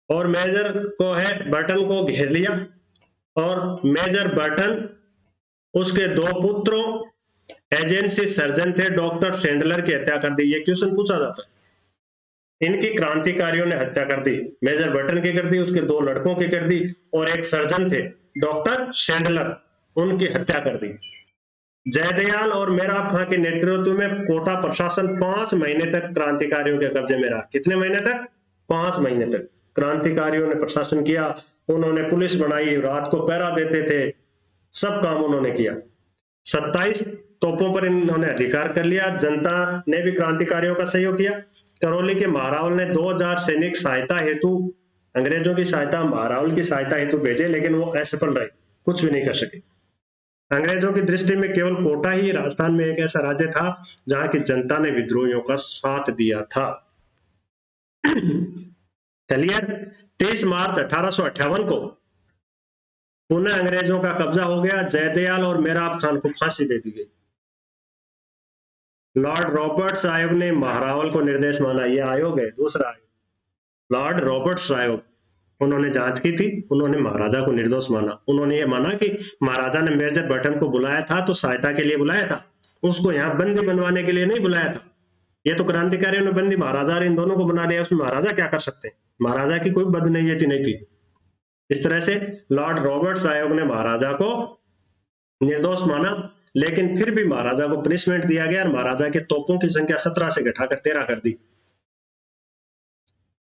और मेजर को है बटन को घेर लिया और मेजर बटन उसके दो पुत्रों एजेंसी सर्जन थे डॉक्टर सेंडलर की हत्या कर दी। ये क्वेश्चन पूछा जाता है। इनकी क्रांतिकारियों ने हत्या कर दी। मेजर बटन की कर दी, उसके दो लड़कों की कर दी और एक सर्जन थे डॉक्टर सेंडलर, उनकी हत्या कर दी। जयदयाल और मेराब खां के नेतृत्व में कोटा प्रशासन 5 महीने तक क्रांतिकारियों के कब्जे में रहा। कितने महीने तक? 5 महीने तक क्रांतिकारियों ने प्रशासन किया। उन्होंने पुलिस बनाई, रात को पहरा देते थे, सब काम उन्होंने किया। 27 तोपों पर इन्होंने अधिकार कर लिया। जनता ने भी क्रांतिकारियों का सहयोग किया। करौली के महारावल ने 2000 सैनिक सहायता हेतु, अंग्रेजों की सहायता, महारावल की सहायता हेतु भेजे, लेकिन वो असफल रहे, कुछ भी नहीं कर सके। अंग्रेजों की दृष्टि में केवल कोटा ही राजस्थान में एक ऐसा राज्य था जहां की जनता ने विद्रोहियों का साथ दिया था। क्लियर? 30 मार्च 1858 को पुनः अंग्रेजों का कब्जा हो गया। जयदयाल और मेराब खान को फांसी दे दी गई। लॉर्ड रॉबर्ट्स आयोग ने महारावल को निर्देश माना। यह आयोग है, दूसरा आयोग, लॉर्ड रॉबर्ट्स आयोग। उन्होंने जांच की थी, उन्होंने महाराजा को निर्दोष माना। उन्होंने ये माना कि महाराजा ने मेजर बटन को बुलाया था तो सहायता के लिए बुलाया था, उसको यहाँ बंदी बनवाने के लिए नहीं बुलाया था। ये तो क्रांतिकारियों ने बंदी महाराजा और इन दोनों को बना लिया, उसमें महाराजा क्या कर सकते हैं? महाराजा की कोई बदनीयती नहीं थी। इस तरह से लॉर्ड रॉबर्ट्स आयोग ने महाराजा को निर्दोष माना, लेकिन फिर भी महाराजा को पनिशमेंट दिया गया और महाराजा के तोपों की संख्या 17 से घटाकर 13 कर दी।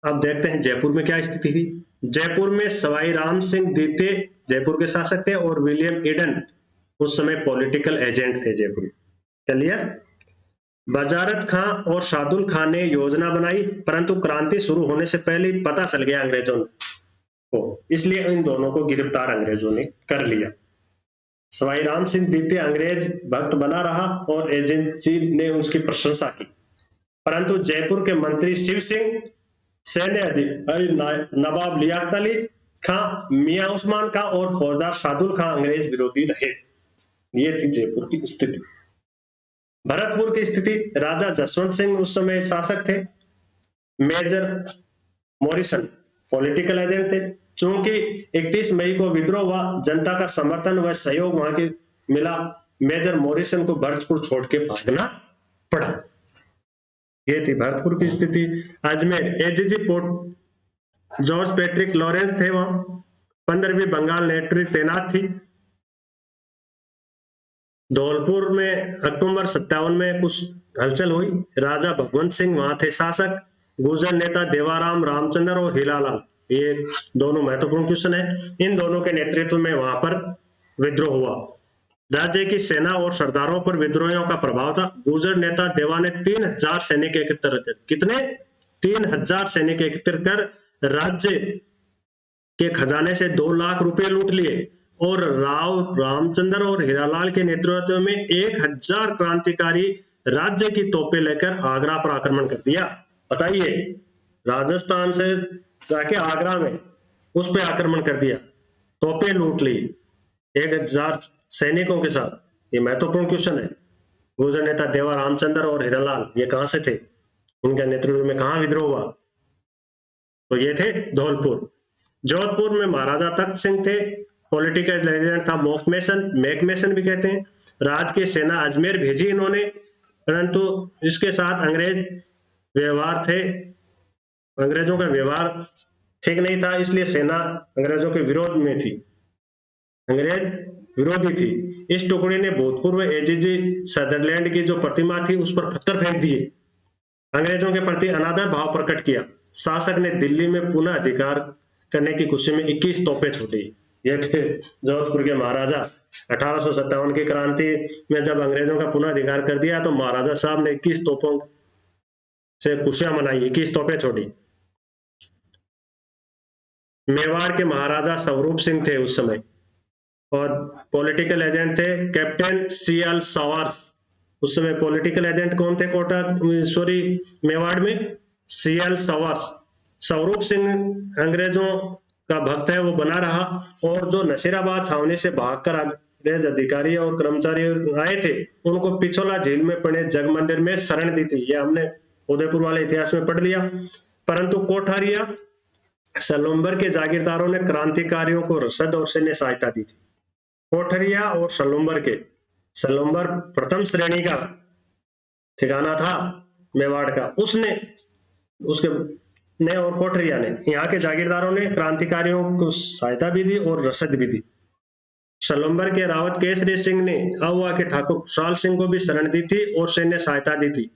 अब देखते हैं जयपुर में क्या स्थिति थी। जयपुर में सवाई राम सिंह द्वितीय जयपुर के शासक थे और विलियम ईडन उस समय पॉलिटिकल एजेंट थे जयपुर। क्लियर? बजारत खां और शादुल खां ने योजना बनाई, परंतु क्रांति शुरू होने से पहले ही पता चल गया अंग्रेजों को, इसलिए इन दोनों को गिरफ्तार अंग्रेजों ने कर लिया। सवाई राम सिंह द्वितीय अंग्रेज भक्त बना रहा और एजेंसी ने उसकी प्रशंसा की, परंतु जयपुर के मंत्री शिव सिंह, सैन्य अधिकारी नवाब लियाकत अली खां, मियां उस्मान खां और फौजदार शादुल खां अंग्रेज विरोधी रहे। ये थी जयपुर की स्थिति। भरतपुर की स्थिति, राजा जसवंत सिंह उस समय शासक थे। मेजर मॉरिसन पॉलिटिकल एजेंट थे। चूंकि 31 मई को विद्रोह हुआ, जनता का समर्थन व सहयोग वहां के मिला, मेजर मॉरिसन को भरतपुर छोड़ के भागना पड़ा। ये थी भरतपुर की स्थिति। Ajmer, AGG port George Patrick Lawrence थे वहां। 15वीं बंगाल नेट्री तैनात थी। धौलपुर में अक्टूबर 57 में कुछ हलचल हुई। राजा भगवंत सिंह वहां थे शासक। गुर्जर नेता देवाराम रामचंद्र और हीरालाल, ये दोनों महत्वपूर्ण क्वेश्चन है। इन दोनों के नेतृत्व में वहां पर विद्रोह हुआ। राज्य की सेना और सरदारों पर विद्रोहियों का प्रभाव था। गुर्जर नेता देवा ने 3000 सैनिक एकत्र कर, कितने? 3000 सैनिक एकत्र कर राज्य के खजाने से 2 लाख रुपए लूट लिए और राव रामचंद्र और हीरालाल के नेतृत्व में 1000 क्रांतिकारी राज्य की तोपें लेकर आगरा पर आक्रमण कर दिया। बताइए, राजस्थान से जाके आगरा में उस पर आक्रमण कर दिया, तोपें लूट ली 1000 सैनिकों के साथ। ये महत्वपूर्ण क्वेश्चन है। गुर्जर नेता देवा रामचंद्र और हीरालाल ये कहां से थे? उनके नेतृत्व में कहां विद्रोह हुआ? तो ये थे धौलपुर। जोधपुर में महाराजा तख्त सिंह थे, पॉलिटिकल एजेंट था मैकमेसन भी कहते हैं। राज की सेना अजमेर भेजी इन्होंने, परंतु इसके साथ अंग्रेजों का व्यवहार ठीक नहीं था, इसलिए सेना अंग्रेजों के विरोध में थी। अंग्रेज विरोधी थी। इस टुकड़ी ने भूतपूर्व एजीजी सदरलैंड की जो प्रतिमा थी उस पर पत्थर फेंक दिए, अंग्रेजों के प्रति अनादर भाव प्रकट किया। शासक ने दिल्ली में पुनः अधिकार करने की खुशी में 21 तोपें छोड़ी। ये थे जोधपुर के महाराजा। 1857 की क्रांति में जब अंग्रेजों का पुनः अधिकार कर दिया तो महाराजा साहब ने 21 तोपों से खुशियां मनाई, 21 तोपें छोड़ी। मेवाड़ के महाराजा स्वरूप सिंह थे उस समय और पॉलिटिकल एजेंट थे कैप्टन सीएल सवार्स। उस समय पॉलिटिकल एजेंट कौन थे कोटा सॉरी मेवाड़ में? सीएल सवार्स। स्वरूप सिंह अंग्रेजों का भक्त है, वो बना रहा और जो नसीराबाद छावनी से भागकर अंग्रेज अधिकारी और कर्मचारी आए थे उनको पिछोला झील में पड़े जग मंदिर में शरण दी थी। ये हमने उदयपुर वाले इतिहास में पढ़ लिया। परंतु कोठारिया सलूम्बर के जागीरदारों ने क्रांतिकारियों को रसद और सैन्य सहायता दी थी। कोठरिया और सलूम्बर के, सलूम्बर प्रथम श्रेणी का ठिकाना था मेवाड़ का, उसके ने और कोठरिया ने, यहाँ के जागीरदारों ने क्रांतिकारियों को सहायता भी दी और रसद भी दी। सलूम्बर के रावत केसरी सिंह ने अहुआ के ठाकुर खुशहाल सिंह को भी शरण दी थी और सैन्य सहायता दी थी।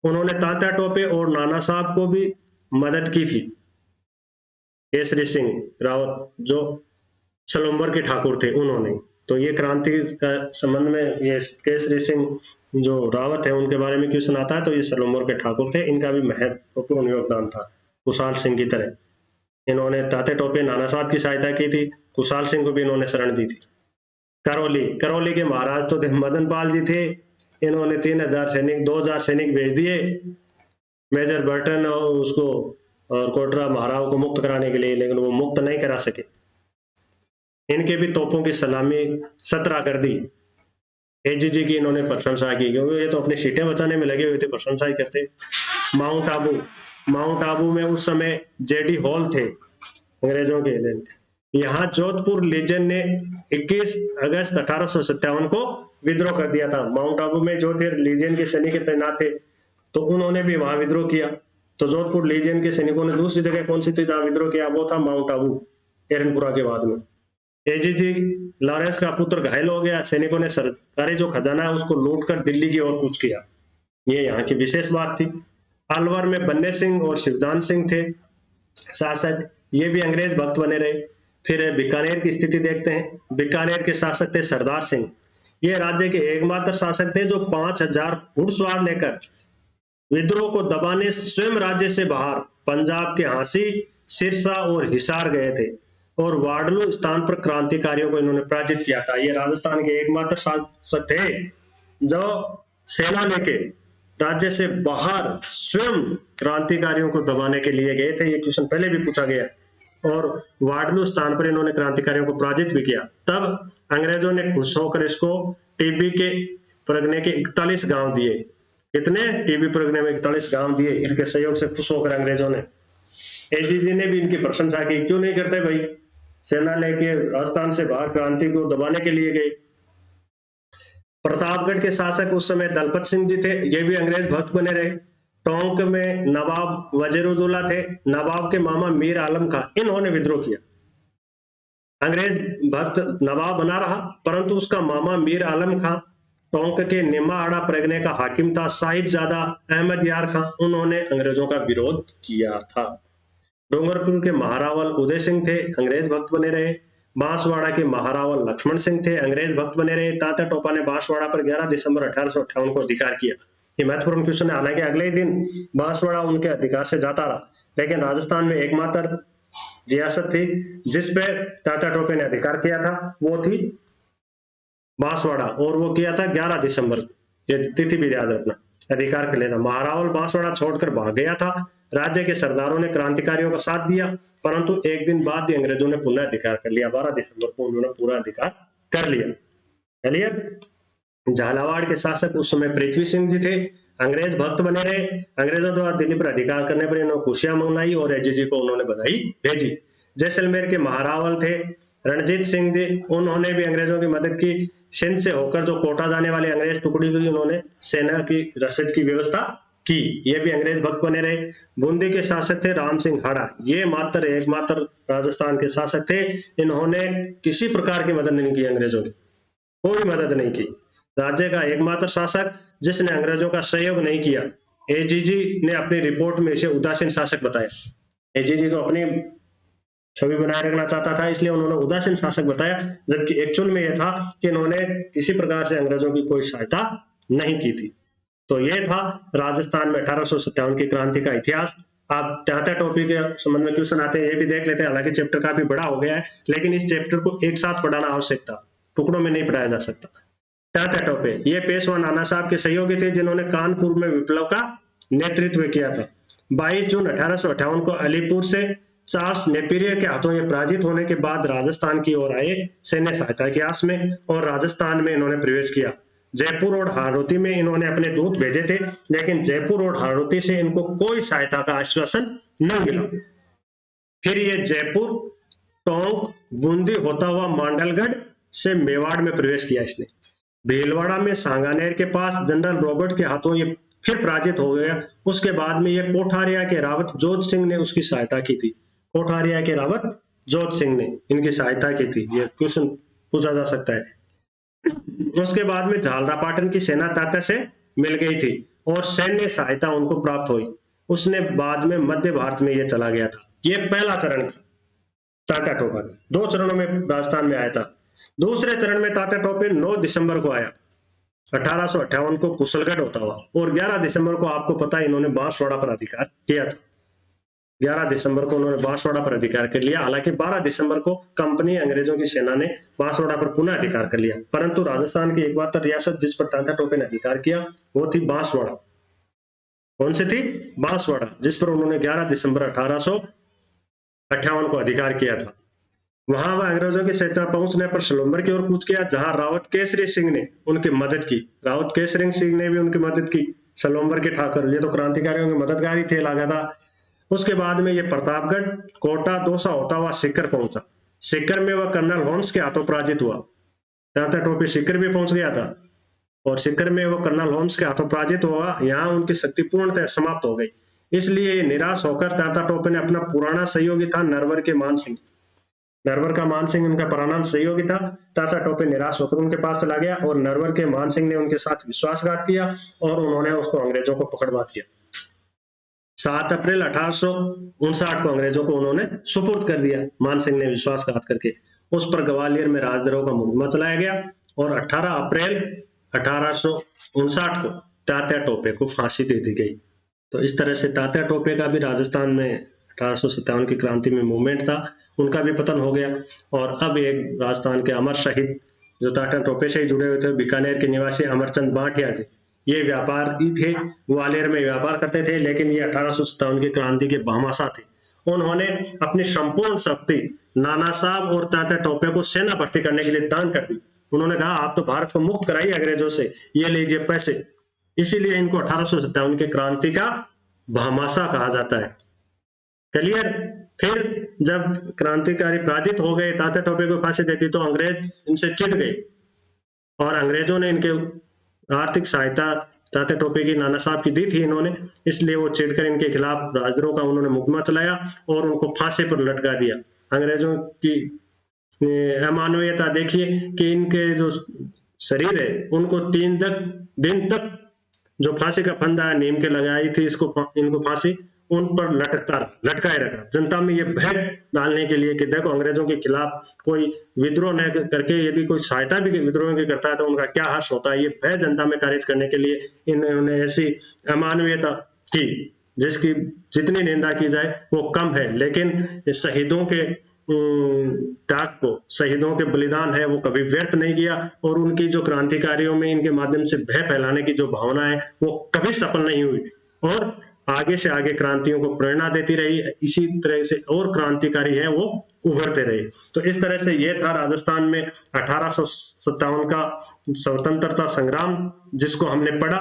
उन्होंने तात्या टोपे और नाना साहब को भी मदद की थी। केसरी सिंह रावत जो सलूम्बर के ठाकुर थे उन्होंने, तो ये क्रांति का संबंध में ये केसरी सिंह जो रावत है उनके बारे में क्वेश्चन आता है तो ये सलूम्बर के ठाकुर थे। इनका भी महत्वपूर्ण योगदान था खुशहाल सिंह की तरह। इन्होंने ताते टोपे नाना साहब की सहायता की थी, खुशहाल सिंह को भी इन्होंने शरण दी थी। करौली के महाराज तो थे मदन पाल जी थे। इन्होंने 3000 सैनिक 2000 सैनिक भेज दिए मेजर बर्टन और उसको और कोटरा महाराव को मुक्त कराने के लिए, लेकिन वो मुक्त नहीं करा सके। इनके भी तोपों की सलामी 17 कर दी। एजीजी की इन्होंने प्रशंसा की क्योंकि ये तो अपनी सीटें बचाने में लगे हुए थे, प्रशंसा ही करते। माउंट आबू में उस समय जेडी हॉल थे अंग्रेजों के एजेंट। यहाँ जोधपुर लीजन ने 21 अगस्त 1857 को विद्रोह कर दिया था। माउंट आबू में जो थे लीजन के सैनिक तैनात थे तो उन्होंने भी वहां विद्रोह किया। तो जोधपुर लीजन के सैनिकों ने दूसरी जगह कौन सी थी जहां विद्रोह किया, वो था माउंट आबू एरनपुरा के बाद में। एजीजी लॉरेंस का पुत्र घायल हो गया। सैनिकों ने सरकारी जो खजाना है उसको लूट कर दिल्ली की ओर कूच किया। ये यहाँ की विशेष बात थी। अलवर में बन्ने सिंह और शिवदान सिंह थे शासक, ये भी अंग्रेज भक्त बने रहे। फिर बीकानेर की स्थिति देखते हैं। बीकानेर के शासक थे सरदार सिंह। ये राज्य के एकमात्र शासक थे जो 5000 घुड़सवार लेकर विद्रोह को दबाने स्वयं राज्य से बाहर पंजाब के हांसी, सिरसा और हिसार गए थे और वाडलू स्थान पर क्रांतिकारियों को इन्होंने पराजित किया था। ये राजस्थान के एकमात्र शासक थे जो सेना लेके राज्य से बाहर स्वयं क्रांतिकारियों को दबाने के लिए गए थे। ये क्वेश्चन पहले भी पूछा गया और वाडलू स्थान पर इन्होंने क्रांतिकारियों को पराजित भी किया। तब अंग्रेजों ने खुश होकर इसको टीबी के परगने के 41 गांव दिए। कितने? टीबी परगने में 41 गांव दिए। इनके सहयोग से खुश होकर अंग्रेजों ने, एजीजी ने भी इनकी प्रशंसा की। क्यों नहीं करते भाई, सेना लेके राजस्थान से बाहर क्रांति को दबाने के लिए गए। प्रतापगढ़ के शासक उस समय दलपत सिंह जी थे, ये भी अंग्रेज भक्त बने रहे। टोंक में नवाब वजीरुद्दौला थे, नवाब के मामा मीर आलम खां, इन्होंने विद्रोह किया। अंग्रेज भक्त नवाब बना रहा परंतु उसका मामा मीर आलम खां टोंक के निमाड़ा परगने का हाकिम था। साहिबजादा अहमद यार खां, उन्होंने अंग्रेजों का विरोध किया था। डूंगरपुर के महारावल उदय सिंह थे, अंग्रेज भक्त बने रहे। बांसवाड़ा के महारावल लक्ष्मण सिंह थे, अंग्रेज भक्त बने रहे। तात्या टोपा ने बांसवाड़ा पर 11 दिसंबर 1858 को अधिकार किया। ये महत्वपूर्ण क्वेश्चन है। हालांकि अगले ही दिन बांसवाड़ा उनके अधिकार से जाता रहा, लेकिन राजस्थान में एकमात्र रियासत थी जिस पे तात्या टोपे ने अधिकार किया था वो थी बांसवाड़ा, और वो किया था 11 दिसंबर। ये तिथि भी याद रखना, अधिकार कर लेना। महारावल बांसवाड़ा छोड़कर भाग गया था। राज्य के सरदारों ने क्रांतिकारियों का साथ दिया परंतु एक दिन बाद ही अंग्रेजों ने पुनः अधिकार कर लिया। 12 दिसंबर को उन्होंने पूरा अधिकार कर लिया। चलिए, झालावाड़ के शासक उस समय पृथ्वी सिंह जी थे, अंग्रेज भक्त बने रहे। अंग्रेजों द्वारा दिल्ली पर अधिकार करने पर इन्होंने खुशियां मनाई और एजीजी को उन्होंने बधाई भेजी। जैसलमेर के महारावल थे रणजीत सिंह जी, उन्होंने भी अंग्रेजों की मदद की। सिंध से होकर जो कोटा जाने वाली अंग्रेज टुकड़ी की उन्होंने सेना की रसद की व्यवस्था की। ये भी अंग्रेज भक्त बने रहे। बूंदी के शासक थे राम सिंह हाड़ा, ये मात्र एकमात्र राजस्थान के शासक थे, इन्होंने किसी प्रकार की मदद नहीं की अंग्रेजों की, कोई मदद नहीं की। राज्य का एकमात्र शासक जिसने अंग्रेजों का सहयोग नहीं किया। एजीजी ने अपनी रिपोर्ट में इसे उदासीन शासक बताया। एजीजी तो अपनी छवि बनाए रखना चाहता था, इसलिए उन्होंने उदासीन शासक बताया, जबकि एक्चुअल में यह था कि इन्होंने किसी प्रकार से अंग्रेजों की कोई सहायता नहीं की थी। तो ये था राजस्थान में 1857 की क्रांति का इतिहास। आप तात्या टोपे के संबंध में क्वेश्चन आते हैं, ये भी देख लेते हैं। हालांकि चैप्टर काफी बड़ा हो गया है, लेकिन इस चैप्टर को एक साथ पढ़ाना आवश्यक था, टुकड़ों में नहीं पढ़ाया जा सकता। तात्या टोपे ये पेशवा नाना साहब के सहयोगी थे, जिन्होंने कानपुर में विप्लव का नेतृत्व किया था। 22 जून 1858 को अलीपुर से चार्ल्स नेपियर के हाथों ये पराजित होने के बाद राजस्थान की ओर आए सैन्य सहायता की आस में, और राजस्थान में इन्होंने प्रवेश किया। जयपुर और हाड़ौती में इन्होंने अपने दूत भेजे थे, लेकिन जयपुर और हाड़ौती से इनको कोई सहायता का आश्वासन नहीं मिला। फिर ये जयपुर, टोंक, बूंदी होता हुआ मांडलगढ़ से मेवाड़ में प्रवेश किया इसने। भीलवाड़ा में सांगानेर के पास जनरल रॉबर्ट के हाथों ये फिर पराजित हो गया। उसके बाद में ये कोठारिया के रावत जोध सिंह ने उसकी सहायता की थी। कोठारिया के रावत जोध सिंह ने इनकी सहायता की थी, ये क्वेश्चन पूछा जा सकता है। उसके बाद में झालरापाटन की सेना तात्या से मिल गई थी और सैन्य सहायता उनको प्राप्त हुई। उसने बाद में मध्य भारत में ये चला गया था। ये पहला चरण था तात्या टोपे का। 2 चरणों में राजस्थान में आया था। दूसरे चरण में तात्या टोपे 9 दिसंबर को आया 1858 को कुशलगढ़ होता हुआ, और 11 दिसंबर को आपको पता है इन्होंने बांसवाड़ा पर अधिकार किया था। 11 दिसंबर को उन्होंने बांसवाड़ा पर अधिकार कर लिया। हालांकि 12 दिसंबर को कंपनी अंग्रेजों की सेना ने बांसवाड़ा पर पुनः अधिकार कर लिया, परंतु राजस्थान की एकमात्र रियासत जिस पर तात्या टोपे ने अधिकार किया वो थी बांसवाड़ा। कौन सी थी? बांसवाड़ा, जिस पर उन्होंने 11 दिसंबर 1858 को अधिकार किया था। वहां वह अंग्रेजों की सहायता पहुंचने पर सलूम्बर की ओर कूच किया, जहां रावत केसरी सिंह ने उनकी मदद की। रावत केसरी सिंह ने भी उनकी मदद की। सलूम्बर के ठाकुर, ये तो क्रांतिकारियों के मददगार ही थे लगातार। उसके बाद में ये प्रतापगढ़, कोटा, दौसा होता हुआ सीकर पहुंचा। सीकर में वह कर्नल होम्स के हाथों पराजित हुआ। तात्या टोपे सीकर भी पहुंच गया था, और सीकर में वह कर्नल होम्स के हाथों पराजित हुआ। यहाँ उनकी शक्ति पूर्णतः समाप्त हो गई। इसलिए निराश होकर तात्या टोपे ने अपना पुराना सहयोगी था नरवर के मान सिंह, नरवर का मान सिंह उनका पुराना सहयोगी था। तात्या टोपे निराश होकर उनके पास चला गया, और नरवर के मान सिंह ने उनके साथ विश्वासघात किया, और उन्होंने उसको अंग्रेजों को पकड़वा दिया। 7 अप्रैल 1859 को अंग्रेजों को उन्होंने सुपुर्द कर दिया। मान सिंह ने विश्वासघात करके उस पर ग्वालियर में राजद्रोह का मुकदमा चलाया गया, और 18 अप्रैल 1859 को तात्या टोपे को फांसी दे दी गई। तो इस तरह से तात्या टोपे का भी राजस्थान में 1857 की क्रांति में मूवमेंट था, उनका भी पतन हो गया। और अब एक राजस्थान के अमर शहीद जो तात्या टोपे से ही जुड़े हुए थे, बीकानेर के निवासी अमरचंद बांटिया थे। ये व्यापारी थे, ग्वालियर में व्यापार करते थे, लेकिन ये 1857 की क्रांति के भामाशाह थे। उन्होंने अपनी संपूर्ण शक्ति नाना साहब और तात्या टोपे को सेना भर्ती करने के लिए दान कर दी। उन्होंने कहा आप तो भारत को मुक्त कराइए अंग्रेजों से, ये लीजिए पैसे। इसीलिए इनको 1857 की क्रांति का भामाशाह कहा जाता है। क्लियर? फिर जब क्रांतिकारी पराजित हो गए, तात्या टोपे को फांसी दे दी, तो अंग्रेज इनसे चिढ़ गए, और अंग्रेजों ने इनके आर्थिक सहायता तात्या टोपे की नाना साहब की दी थी इन्होंने, इसलिए वो चिढ़कर इनके खिलाफ राजद्रोह का उन्होंने मुकदमा चलाया और उनको फांसी पर लटका दिया। अंग्रेजों की अमानवीयता देखिए कि इनके जो शरीर है उनको 3 दिन तक जो फांसी का फंदा है नीम के लगाई थी, इनको फांसी उन पर लटकाए रखा, जनता में ये भय डालने के लिए कि देखो अंग्रेजों के खिलाफ कोई विद्रोह न करके यदि कोई सहायता भी विद्रोह की करता है तो उनका क्या हर्ष होता है। ये भय जनता में कारित करने के लिए इन्होंने ऐसी अमानवीयता की जिसकी जितनी निंदा की जाए वो कम है। लेकिन शहीदों के त्याग को, शहीदों के बलिदान है, वो कभी व्यर्थ नहीं किया, और उनकी जो क्रांतिकारियों में इनके माध्यम से भय फैलाने की जो भावना है वो कभी सफल नहीं हुई, और आगे से आगे क्रांतियों को प्रेरणा देती रही। इसी तरह से और क्रांतिकारी है वो उभरते रहे। तो इस तरह से ये था राजस्थान में 1857 का स्वतंत्रता संग्राम, जिसको हमने पढ़ा।